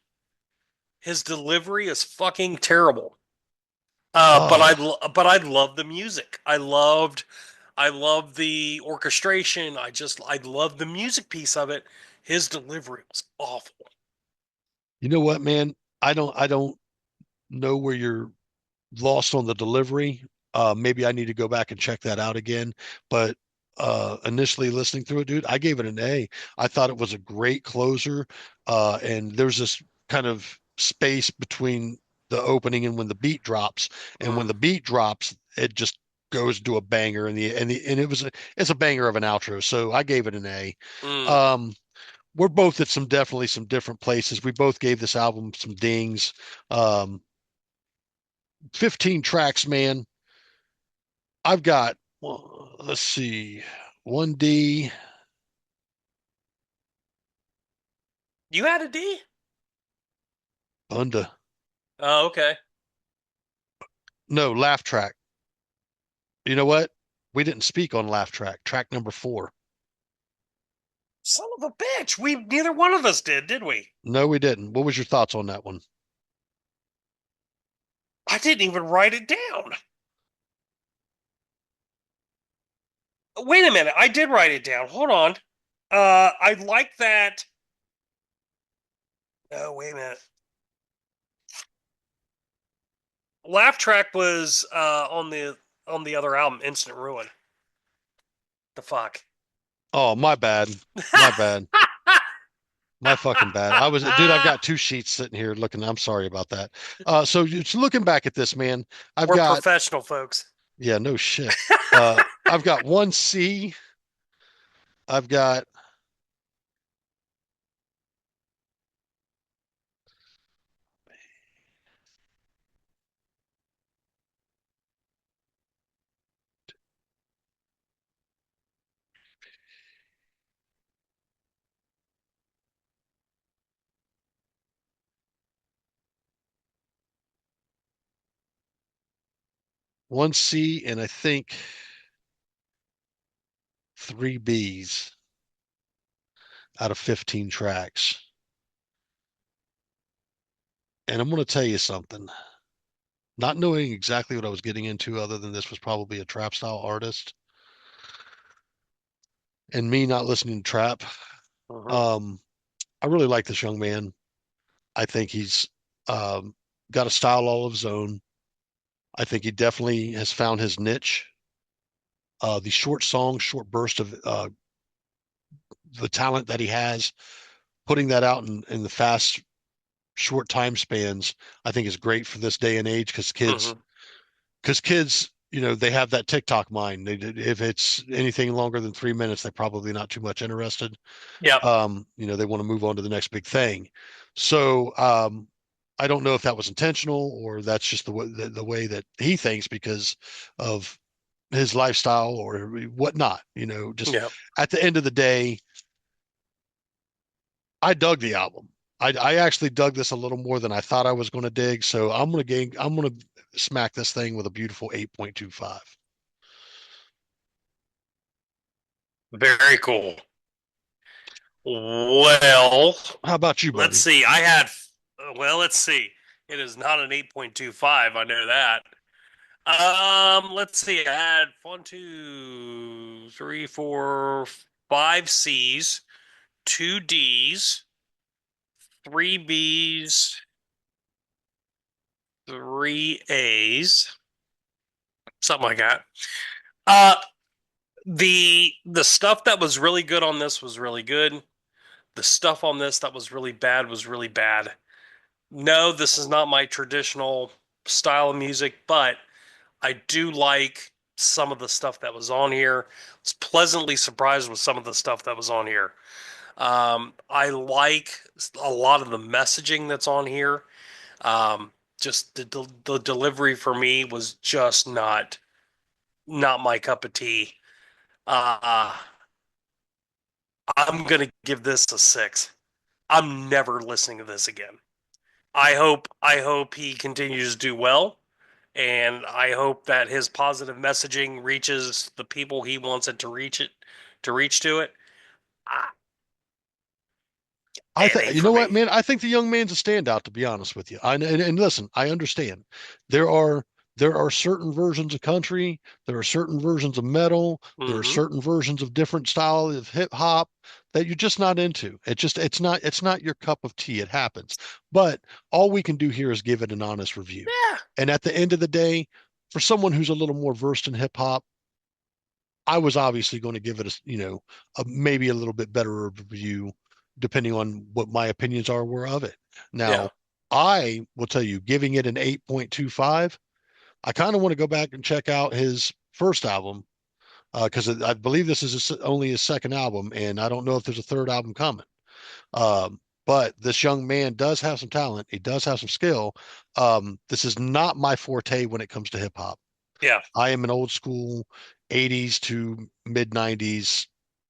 His delivery is fucking terrible. Oh, But I love the music. I loved the orchestration. I love the music piece of it. His delivery was awful. you know what, man? I don't know where you're lost on the delivery. Maybe I need to go back and check that out again. But initially listening through it, dude, I gave it an A. I thought it was a great closer. And there's this kind of space between the opening and when the beat drops. And when Mm, the beat drops, it just goes to a banger and it's a banger of an outro. So I gave it an A. mm. Um, we're both at definitely some different places. We both gave this album some dings. Um, 15 tracks, man. I've got, well, let's see, 1D, You had a D? Bunda. Oh, okay. No, laugh track. You know what? We didn't speak on laugh track, track number 4. Son of a bitch. We neither one of us did we? No, we didn't. What was your thoughts on that one? I didn't even write it down. Wait a minute. I did write it down. Hold on. I like that. No, wait a minute. Laugh track was on the other album, Instant Ruin. The fuck. Oh, my bad. My bad. My fucking bad. Dude, I've got 2 sheets sitting here looking. I'm sorry about that. So just looking back at this, man, I've We're got, professional folks. yeah, no shit. I've got 1C. I've got 1C, and I think 3Bs out of 15 tracks. And I'm going to tell you something. Not knowing exactly what I was getting into, other than this was probably a trap style artist, and me not listening to trap, Mhm. um, I really like this young man. I think he's um, got a style all of his own. I think he definitely has found his niche. The short songs, short burst of the talent that he has, putting that out in the fast, short time spans, I think is great for this day and age Mhm. because kids, they have that TikTok mind. If it's anything longer than 3 minutes, they're probably not too much interested. Yep. They want to move on to the next big thing. So I don't know if that was intentional or that's just the way that he thinks because of his lifestyle or whatnot. Just Yep. at the end of the day, I dug the album. I actually dug this a little more than I thought I was going to dig. So I'm gonna smack this thing with a beautiful 8.25. Very cool. Well, How about you, let's buddy? see. I had. Well, let's see. It is not an 8.25. I know that. Let's see. I had one, two, three, four, 5 C's, 2 D's, 3 B's, 3 A's, something like that. Uh, the stuff that was really good on this was really good. The stuff on this that was really bad was really bad. No, this is not my traditional style of music, but I do like some of the stuff that was on here. I was pleasantly surprised with some of the stuff that was on here. I like a lot of the messaging that's on here. Um, just the delivery for me was just not my cup of tea. Uh, I'm gonna give this a 6. I'm never listening to this again. I hope he continues to do well, and I hope that his positive messaging reaches the people he wants to reach to it. Ah, it ain't You for know what, me. man? I think the young man's a standout, to be honest with you. And listen, I understand. There are there are certain versions of country, there are certain versions of metal, there are Mm-hmm. certain versions of different style of hip hop that you're just not into. It's not your cup of tea. It happens. But all we can do here is give it an honest review. Yeah, And at the end of the day, for someone who's a little more versed in hip hop, I was obviously going to give it maybe a little bit better review, depending on what my opinions were of it. yeah, Now, I will tell you, giving it an 8.25, I kind of want to go back and check out his first album because I believe this is only his second album, and I don't know if there's a third album coming. Um, but this young man does have some talent. He does have some skill. This is not my forte when it comes to hip hop. Yeah. I am an old school 80s to mid 90s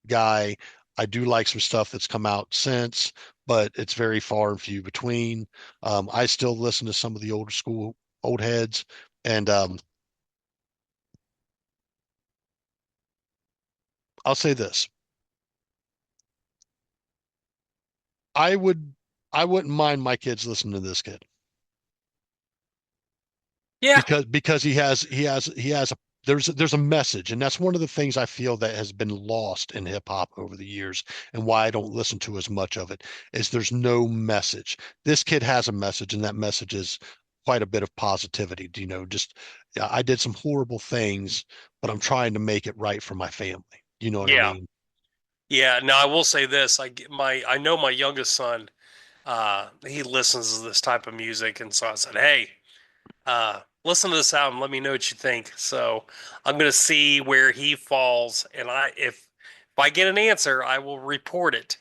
guy. I do like some stuff that's come out since, but it's very far and few between. I still listen to some of the older school old heads, and I'll say this: I would, I wouldn't mind my kids listening to this kid Yeah. because he has a there's a message, and that's one of the things I feel that has been lost in hip hop over the years, and why I don't listen to as much of it is there's no message. This kid has a message, and that message is quite a bit of positivity. You know, just I did some horrible things, but I'm trying to make it right for my family. You know what I Yeah. mean? Yeah. Now I will say this. I know my youngest son, he listens to this type of music, and so I said, hey, listen to this album, let me know what you think. So I'm gonna see where he falls, and if I get an answer, I will report it.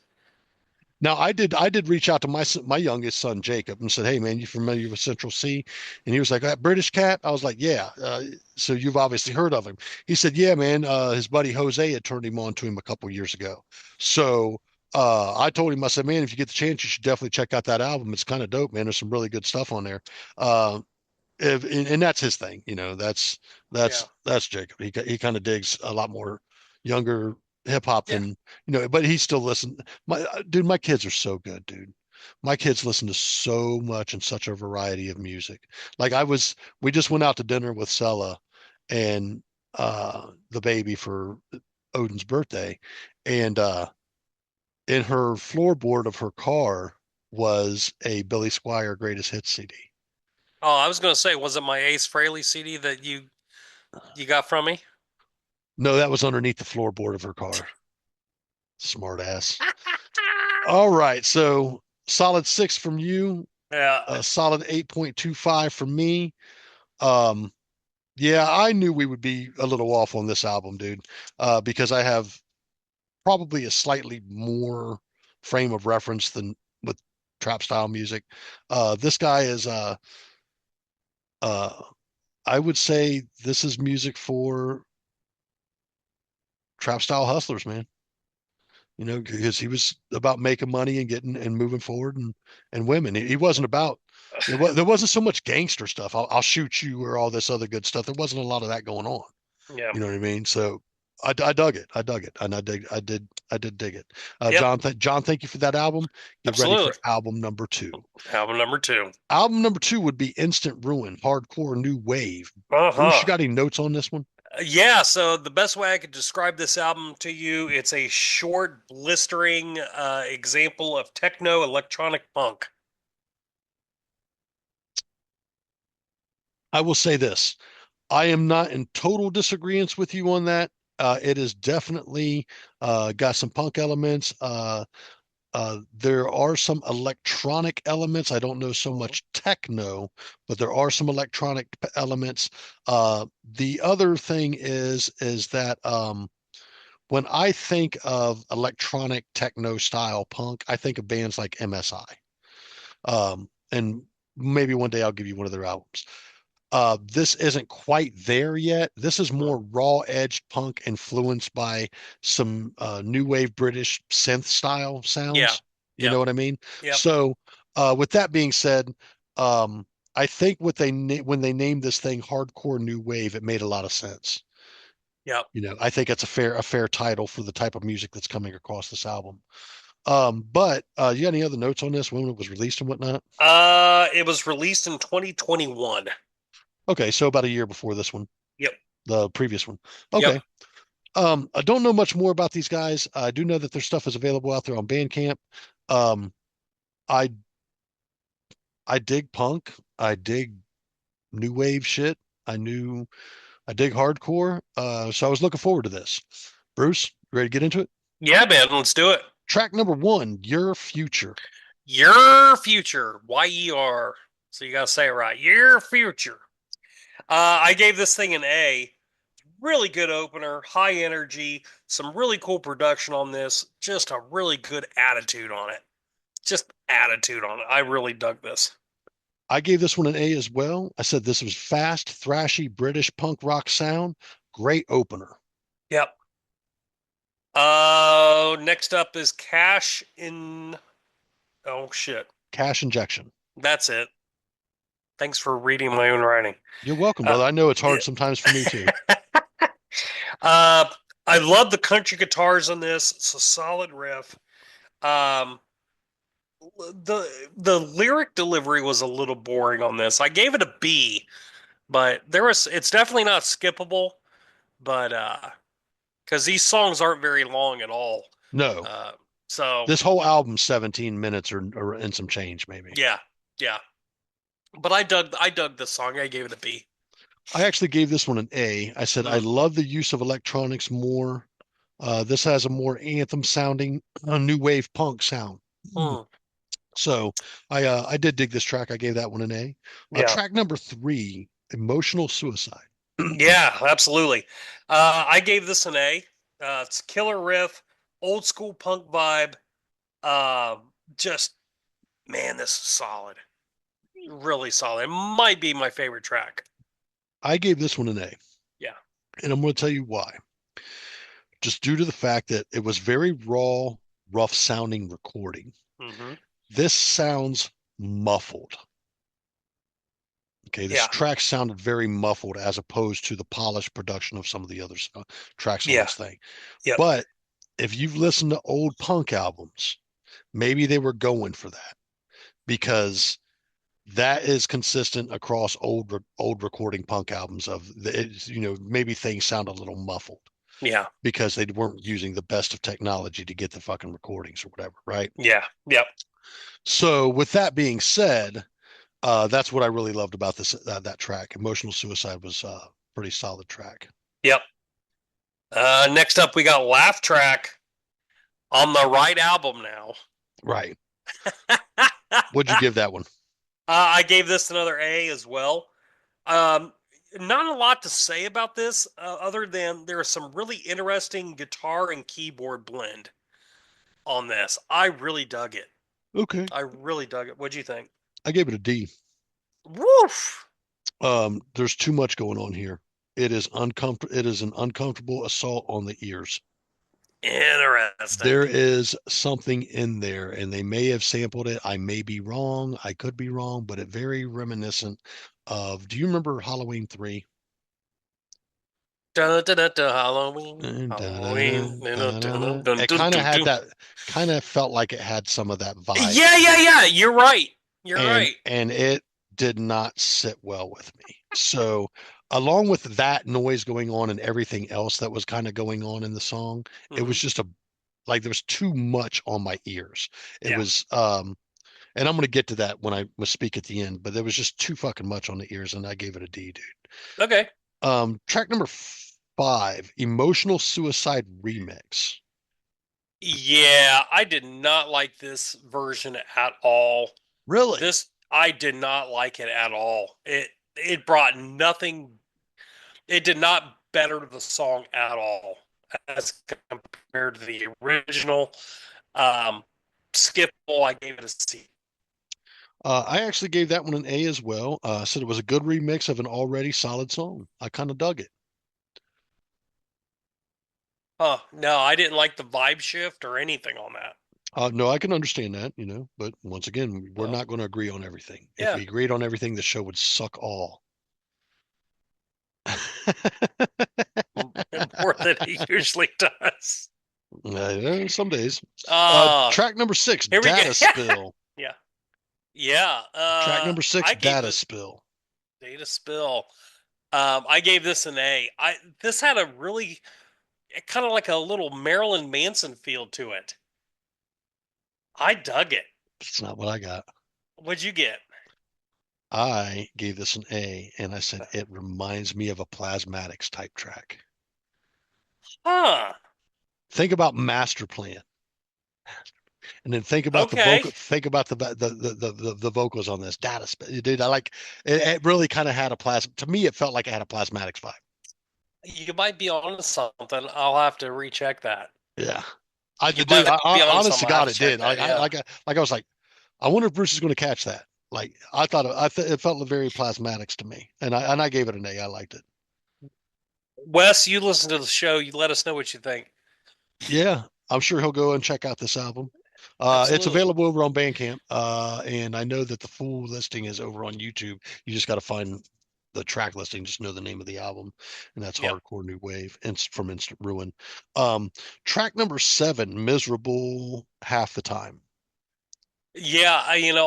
Now I did reach out to my youngest son Jacob and said, "Hey man, you familiar with Central C?" And he was like, "That British cat." I was like, "Yeah." So you've obviously heard of him. He said, "Yeah, man. His buddy Jose had turned him on to him a couple years ago." So I told him, I said, "Man, if you get the chance, you should definitely check out that album. It's kind of dope, man. There's some really good stuff on there." And that's his thing, you know. That's Yeah. that's Jacob. He kind of digs a lot more younger hip hop Yeah. than but he still listen. My kids are so good, dude. My kids listen to so much and such a variety of music. Like we just went out to dinner with Sella and the baby for Odin's birthday, and in her floorboard of her car was a Billy Squier Greatest Hits CD. Oh, I was gonna say, was it my Ace Frehley CD that you got from me? No, that was underneath the floorboard of her car. Smart ass. All right. So solid 6 from you, Yeah. a solid 8.25 from me. Um, yeah, I knew we would be a little off on this album, dude, because I have probably a slightly more frame of reference than with trap style music. This guy is, uh, I would say this is music for trap style hustlers, man. Because he was about making money and getting and moving forward and women. He wasn't about there wasn't so much gangster stuff. I'll shoot you or all this other good stuff. There wasn't a lot of that going on. Yeah. You know what I mean? So I dug it. I dug it, and I did dig it. Yep. John, thank you for that album. Get ready for Absolutely. album number two. Album number two. Album number two would be Instant Ruin, hardcore new wave. Bruce, you Uh-huh. got any notes on this one? Yeah, so the best way I could describe this album to you, it's a short, blistering example of techno electronic punk. I will say this. I am not in total disagreement with you on that. It is definitely got some punk elements. There are some electronic elements. I don't know so Mhm. much techno, but there are some electronic elements. The other thing is that when I think of electronic techno style punk, I think of bands like MSI. And maybe one day I'll give you one of their albums. This isn't quite there yet. This is Mhm. more raw edged punk influenced by some new wave British synth style Yeah. sounds. You Yep. know what I mean? Yep. So, with that being said, I think when they named this thing hardcore new wave, it made a lot of sense. Yep. I think it's a fair title for the type of music that's coming across this album. But you got any other notes on this when it was released and whatnot? It was released in 2021. Okay, so about a year before this one, Yep. the previous one. Yep. Okay. I don't know much more about these guys. I do know that their stuff is available out there on Bandcamp. Um, I I dig punk. I dig new wave shit. I dig hardcore. So I was looking forward to this. Bruce, you ready to get into it? Yeah, man, let's do it. Track number one, Your Future. Your future, YER. So you gotta say it right. Your future. I gave this thing an A. Really good opener, high energy, some really cool production on this, just a really good attitude on it. just attitude on it. I really dug this. I gave this one an A as well. I said this was fast, thrashy British punk rock sound. Great opener. Yep. Next up is Cash in. Oh shit, Cash Injection. that's it. Thanks for reading my own writing. You're welcome, Uh, brother. I know it's hard sometimes for me too. uh, I love the country guitars on this. It's a solid riff. Um, the lyric delivery was a little boring on this. I gave it a B, but it's definitely not skippable, but because these songs aren't very long at all. No, Uh, so this whole album's 17 minutes or and some change, maybe. yeah, yeah. But I dug the song. I gave it a B. I actually gave this one an A. I said I Mm. love the use of electronics more. This has a more anthem sounding, new wave punk sound. Mm. So I did dig this track. I gave that one an A. Yeah. Track number 3, Emotional Suicide. Yeah, absolutely. I gave this an A. It's killer riff, old school punk vibe. Uh, just man, this is solid. Really solid. It might be my favorite track. I gave this one an A. Yeah. And I'm going to tell you why. Just due to the fact that it was very raw, rough sounding recording. Mm-hmm. This sounds muffled. Okay, this Yeah. track sounded very muffled as opposed to the polished production of some of the other tracks on Yeah. this thing. Yep. But if you've listened to old punk albums, maybe they were going for that because that is consistent across old recording punk albums of maybe things sound a little muffled Yeah. because they weren't using the best of technology to get the fucking recordings or whatever, right? Yeah. Yep. So with that being said, that's what I really loved about this that track. Emotional Suicide was a pretty solid track. Yep. Next up, we got Laugh Track on the right album now. Right. What'd you give that one? I gave this another A as well. Um, Not a lot to say about this, other than there is some really interesting guitar and keyboard blend on this. I really dug it. Okay. I really dug it. What'd you think? I gave it a D. Woof. There's too much going on here. It is uncomfortable. It is an uncomfortable assault on the ears. Interesting. There is something in there, and they may have sampled it. I may be wrong. I could be wrong, but it very reminiscent of. Do you remember Halloween 3? Dun, dun, dun, dun, Halloween. Dun, dun, Halloween. dun, Dun, dun, dun, dun. dun, It dun, kind of dun, had dun. that. Kind of felt like it had some of that vibe. Yeah. You're right. You're right. And it did not sit well with me. So along with that noise going on and everything else that was kind of going on in the song, it was Mhm. just like there was too much on my ears. It Yeah. was and I'm going to get to that when I speak at the end, but there was just too fucking much on the ears and I gave it a D, dude. Okay. Track number 5, Emotional Suicide Remix. Yeah, I did not like this version at all. Really? I did not like it at all. It brought nothing. It did not better the song at all as compared to the original. Um, Skippable, I gave it a C. I actually gave that one an A as well. Said it was a good remix of an already solid song. I kind of dug it. Huh? No, I didn't like the vibe shift or anything on that. No, I can understand that, but once again, we're Oh, not going to agree on everything. If yeah, we agreed on everything, the show would suck all. more than it usually does. Some days. Uh, Track number 6, Here we go. Data Spill. Yeah, yeah. Track number 6, I gave Data this Spill. Data Spill. I gave this an A. This had a really kind of like a little Marilyn Manson feel to it. I dug it. It's not what I got. What'd you get? I gave this an A, and I said it reminds me of a Plasmatics type track. Huh. Think about Master Plan. And then think about the Okay. vocal. Think about the vocals on this Data Spill, dude. I like it. It really kind of had a plasma. To me, it felt like it had a Plasmatics vibe. You might be onto something. I'll have to recheck that. Yeah. I You did, dude. might be on Honest to something. I have God, to it check did. that. Yeah. I was like, I wonder if Bruce is going to catch that. Like, it felt very plasmatics to me, and I gave it an A. I liked it. Wes, you listen to the show. You let us know what you think. Yeah, I'm sure he'll go and check out this album. It's Absolutely. available over on Bandcamp, and I know that the full listing is over on YouTube. You just got to find the track listing, just know the name of the album, and that's Yep. Hardcore New Wave from Instant Ruin. Um, Track number 7, Miserable Half the Time. Yeah,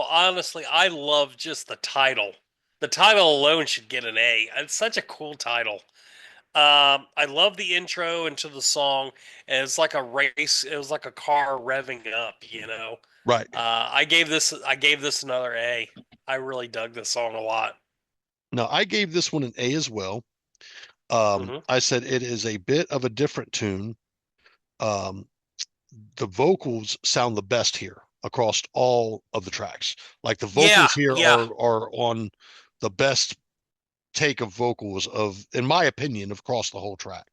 honestly, I love just the title. The title alone should get an A. It's such a cool title. I love the intro into the song, and it's like a race. It was like a car revving up. Right. I gave this another A. I really dug this song a lot. Now, I gave this one an A as well. Hmm. I said it is a bit of a different tune. Um, the vocals sound the best here across all of the tracks. Like the Yeah, vocals here yeah, are on the best take of vocals of, in my opinion, across the whole track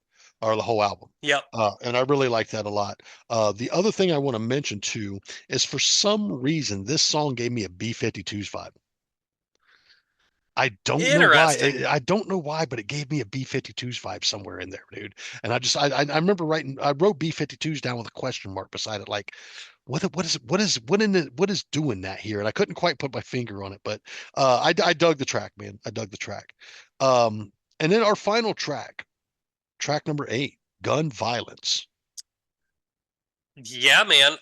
or the whole album. yep. And I really like that a lot. The other thing I want to mention too is for some reason this song gave me a B-52s vibe. I don't know why. Interesting. I don't know why, but it gave me a B-52s vibe somewhere in there, dude. And I remember I wrote B-52s down with a question mark beside it, like what is doing that here? And I couldn't quite put my finger on it, but I dug the track, man. I dug the track. And then our final track, track number 8, Gun Violence. Yeah, man.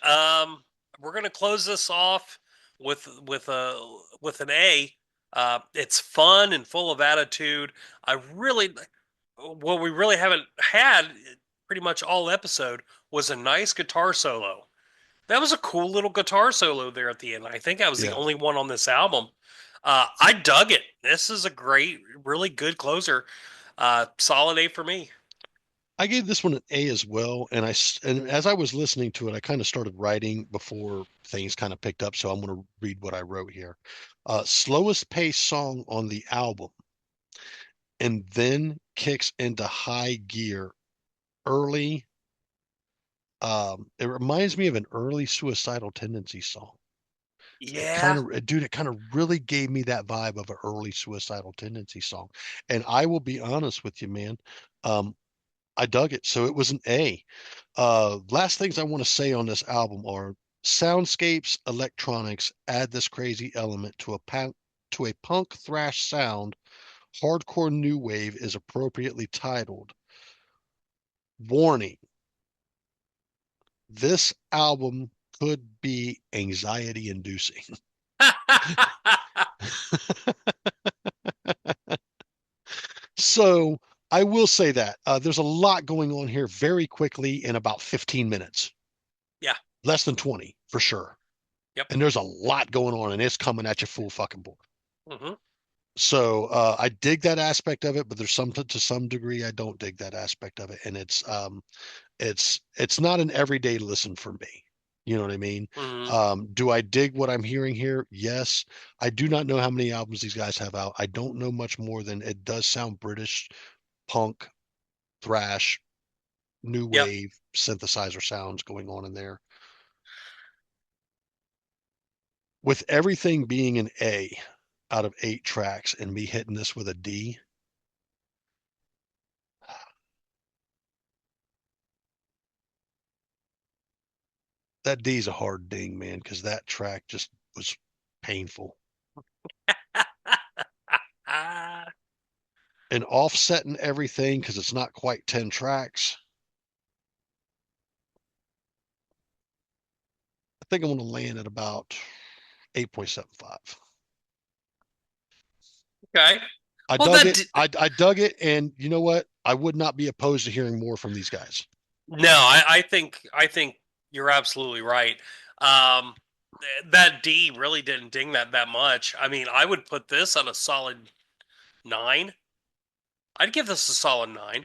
We're gonna close this off with an A. It's fun and full of attitude. I really, what we really haven't had pretty much all episode was a nice guitar solo. That was a cool little guitar solo there at the end. I think I was the Yeah. only one on this album. I dug it. This is a great, really good closer. Solid A for me. I gave this one an A as well, and as I was listening to it, I kind of started writing before things kind of picked up. So I'm going to read what I wrote here. Slowest pace song on the album, and then kicks into high gear early. It reminds me of an early Suicidal Tendency song. Yeah. Dude, it kind of really gave me that vibe of an early Suicidal Tendency song. And I will be honest with you, man. Um, I dug it. So it was an A. Last things I want to say on this album are soundscapes, electronics add this crazy element to a punk thrash sound. Hardcore new wave is appropriately titled. Warning: this album could be anxiety inducing. So I will say that there's a lot going on here very quickly in about 15 minutes, Yeah. less than 20 for sure. Yep. And there's a lot going on and it's coming at you full fucking bore. Hmm. So I dig that aspect of it, but there's some to some degree I don't dig that aspect of it, and it's not an everyday listen for me. You know what I mean? Hmm. Do I dig what I'm hearing here? Yes. I do not know how many albums these guys have out. I don't know much more than it does sound British punk, thrash, new Yep. wave, synthesizer sounds going on in there. With everything being an A out of 8 tracks and me hitting this with a D, that D is a hard ding, man, because that track just was painful. Ah, And offsetting everything because it's not quite 10 tracks. I think I'm going to land at about 8.75. okay. I Well, dug it. I dug it, and you know what? I would not be opposed to hearing more from these guys. no, I think you're absolutely right. Um, that D really didn't ding that much. I mean, I would put this on a solid 9. I'd give this a solid 9.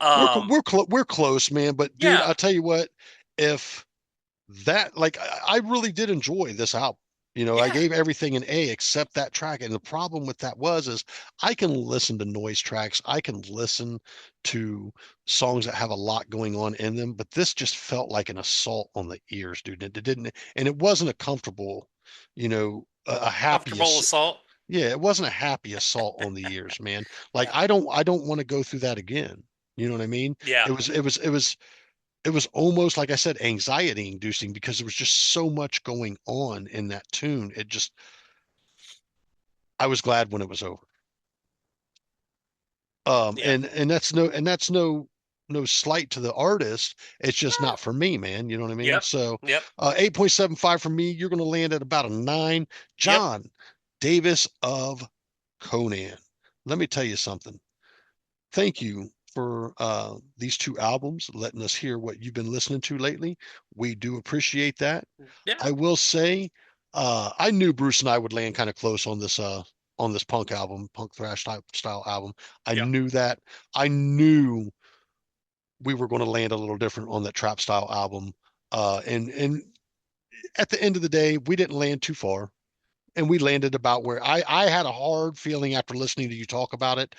Um, We're close, man. But dude, yeah, I'll tell you what. If that, like, I really did enjoy this album. I Yeah. gave everything an A except that track. And the problem with that is I can listen to noise tracks. I can listen to songs that have a lot going on in them, but this just felt like an assault on the ears, dude. It didn't, and it wasn't a comfortable, a happy, Comfortable assault. yeah, it wasn't a happy assault on the ears, man. Like Yeah. I don't want to go through that again. You know what I mean? Yeah. It was almost like I said, anxiety inducing because there was just so much going on in that tune. I was glad when it was over. Yeah. And that's no slight to the artist. It's just not for me, man. You know what I mean? Yep. So, Yep. 8.75 for me. You're going to land at about a 9. Yep. John Davis of Conan. Let me tell you something. Thank you for these 2 albums, letting us hear what you've been listening to lately. We do appreciate that. Yeah. I will say, I knew Bruce and I would land kind of close on this punk album, punk thrash style album. I Yep. knew that. I knew we were going to land a little different on that trap style album. And at the end of the day, we didn't land too far. And we landed about where I had a hard feeling after listening to you talk about it.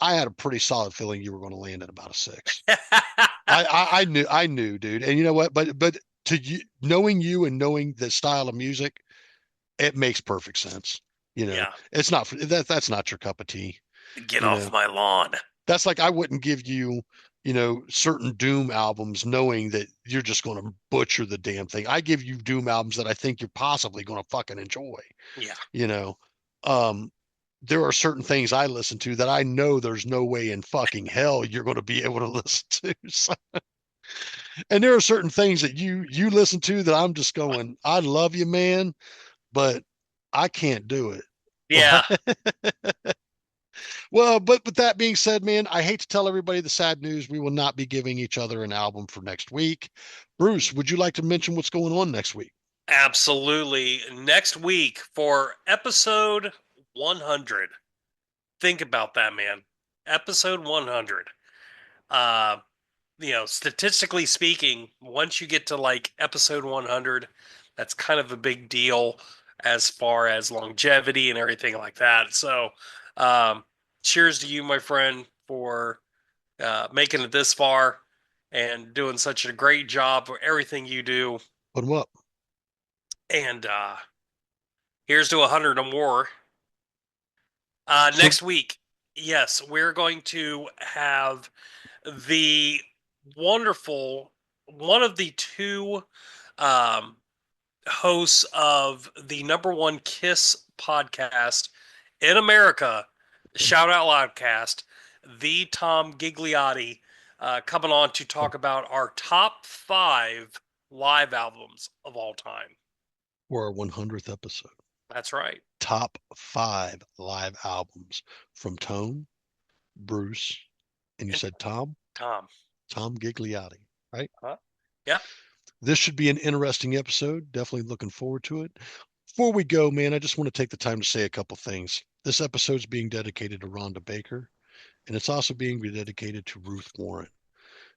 I had a pretty solid feeling you were going to land at about a 6. I knew, dude. And you know what? But to you, knowing you and knowing the style of music, it makes perfect sense. Yeah. It's not that's not your cup of tea. Get You off know, my lawn. that's like I wouldn't give you, certain Doom albums knowing that you're just going to butcher the damn thing. I give you Doom albums that I think you're possibly going to fucking enjoy. Yeah. You know, um, there are certain things I listen to that I know there's no way in fucking hell you're going to be able to listen to. So, and there are certain things that you listen to that I'm just going, I love you, man, but I can't do it. Yeah. Well, but with that being said, man, I hate to tell everybody the sad news. We will not be giving each other an album for next week. Bruce, would you like to mention what's going on next week? Absolutely. Next week for episode 100. Think about that, man. Episode 100. Uh, statistically speaking, once you get to like episode 100, that's kind of a big deal as far as longevity and everything like that. So, um, cheers to you, my friend, for making it this far and doing such a great job for everything you do. Put them up. And here's to 100 or more. So Next week, yes, we're going to have the wonderful one of the 2 um, hosts of the #1 Kiss podcast in America, Shout Out Loudcast, the Tom Gigliotti, coming on to talk about our top 5 live albums of all time. for our 100th episode, That's right. top 5 live albums from Tone, Bruce, and you And said Tom? Tom. Tom Gigliotti, right? Huh? Yeah. This should be an interesting episode. Definitely looking forward to it. Before we go, man, I just want to take the time to say a couple things. This episode's being dedicated to Rhonda Baker, and it's also being dedicated to Ruth Warren.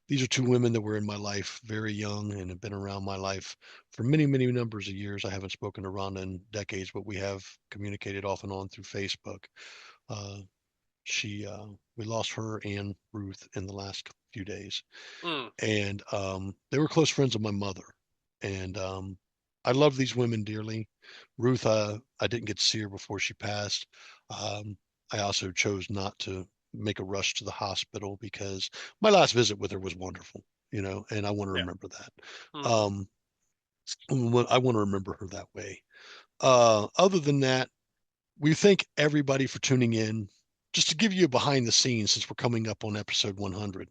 These are 2 women that were in my life very young and have been around my life for many, many numbers of years. I haven't spoken to Rhonda in decades, but we have communicated off and on through Facebook. Uh, we lost her and Ruth in the last few days, Mm, and they were close friends of my mother, and I love these women dearly. Ruth, I didn't get to see her before she passed. um, I also chose not to make a rush to the hospital because my last visit with her was wonderful, and I want to yeah. remember that. Mm, I want to remember her that way. Other than that, we thank everybody for tuning in. Just to give you a behind the scenes, since we're coming up on episode 100,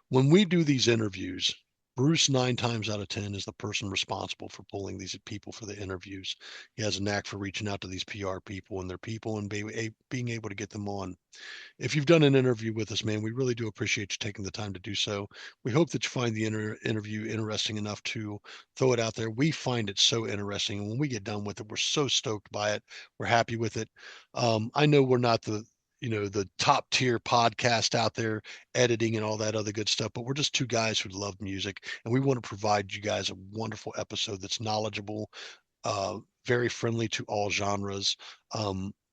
when we do these interviews, Bruce 9 times out of 10 is the person responsible for pulling these people for the interviews. He has a knack for reaching out to these PR people and their people and being able to get them on. If you've done an interview with us, man, we really do appreciate you taking the time to do so. We hope that you find the interview interesting enough to throw it out there. We find it so interesting. And when we get done with it, we're so stoked by it. We're happy with it. I know we're not the top tier podcast out there editing and all that other good stuff, but we're just 2 guys who love music and we want to provide you guys a wonderful episode that's knowledgeable, very friendly to all genres.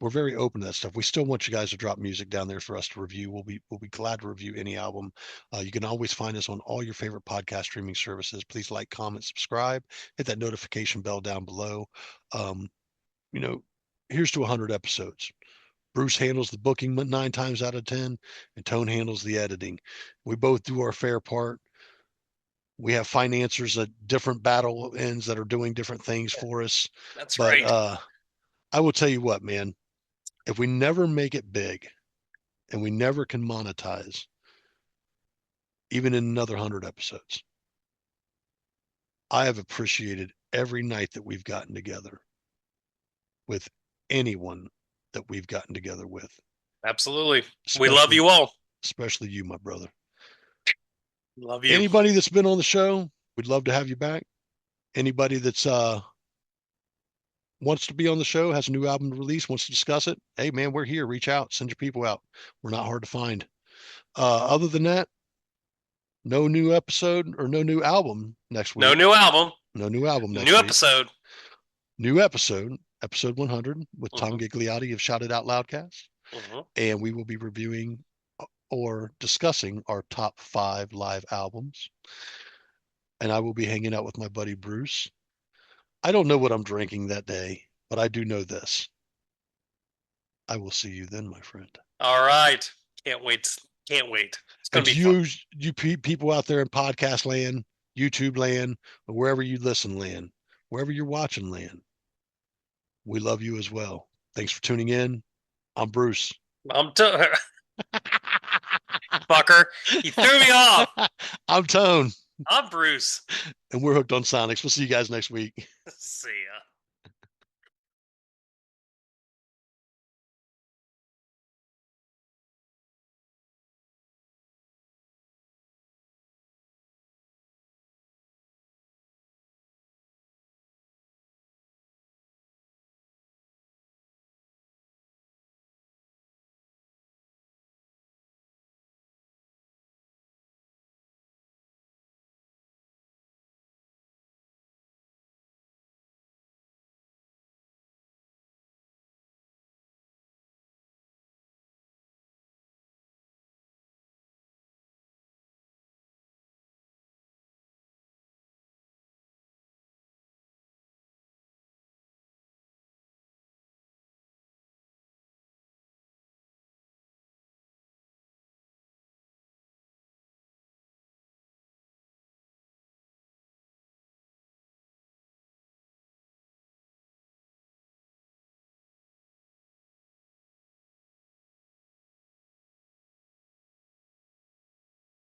We're very open to that stuff. We still want you guys to drop music down there for us to review. We'll be glad to review any album. You can always find us on all your favorite podcast streaming services. Please like, comment, subscribe, hit that notification bell down below. Um, you know, here's to 100 episodes. Bruce handles the booking 9 times out of 10, and Tone handles the editing. We both do our fair part. We have financiers at different battle ends that are doing different things for us. That's But right. I will tell you what, man, if we never make it big and we never can monetize, even in another 100 episodes, I have appreciated every night that we've gotten together with anyone that we've gotten together with, Absolutely. We love especially you all. especially you, my brother. Love you. Anybody that's been on the show, we'd love to have you back. Anybody that's wants to be on the show, has a new album to release, wants to discuss it, hey man, we're here. Reach out, send your people out. We're not hard to find. Other than that, no new episode or no new album next No week. new album. No new album next New week. episode. New episode, episode 100 with Tom Mhm. Gigliotti of Shout It Out Loudcast. Mhm. And we will be reviewing or discussing our top 5 live albums. And I will be hanging out with my buddy Bruce. I don't know what I'm drinking that day, but I do know this. I will see you then, my friend. All right. Can't wait. Can't wait. It's And gonna to be fun. you people out there in podcast land, YouTube land, or wherever you listen land, wherever you're watching land, we love you as well. Thanks for tuning in. I'm Bruce. I'm fucker. You threw me off. I'm Tone, I'm Bruce. and we're hooked on Sonics. We'll see you guys next week. See ya.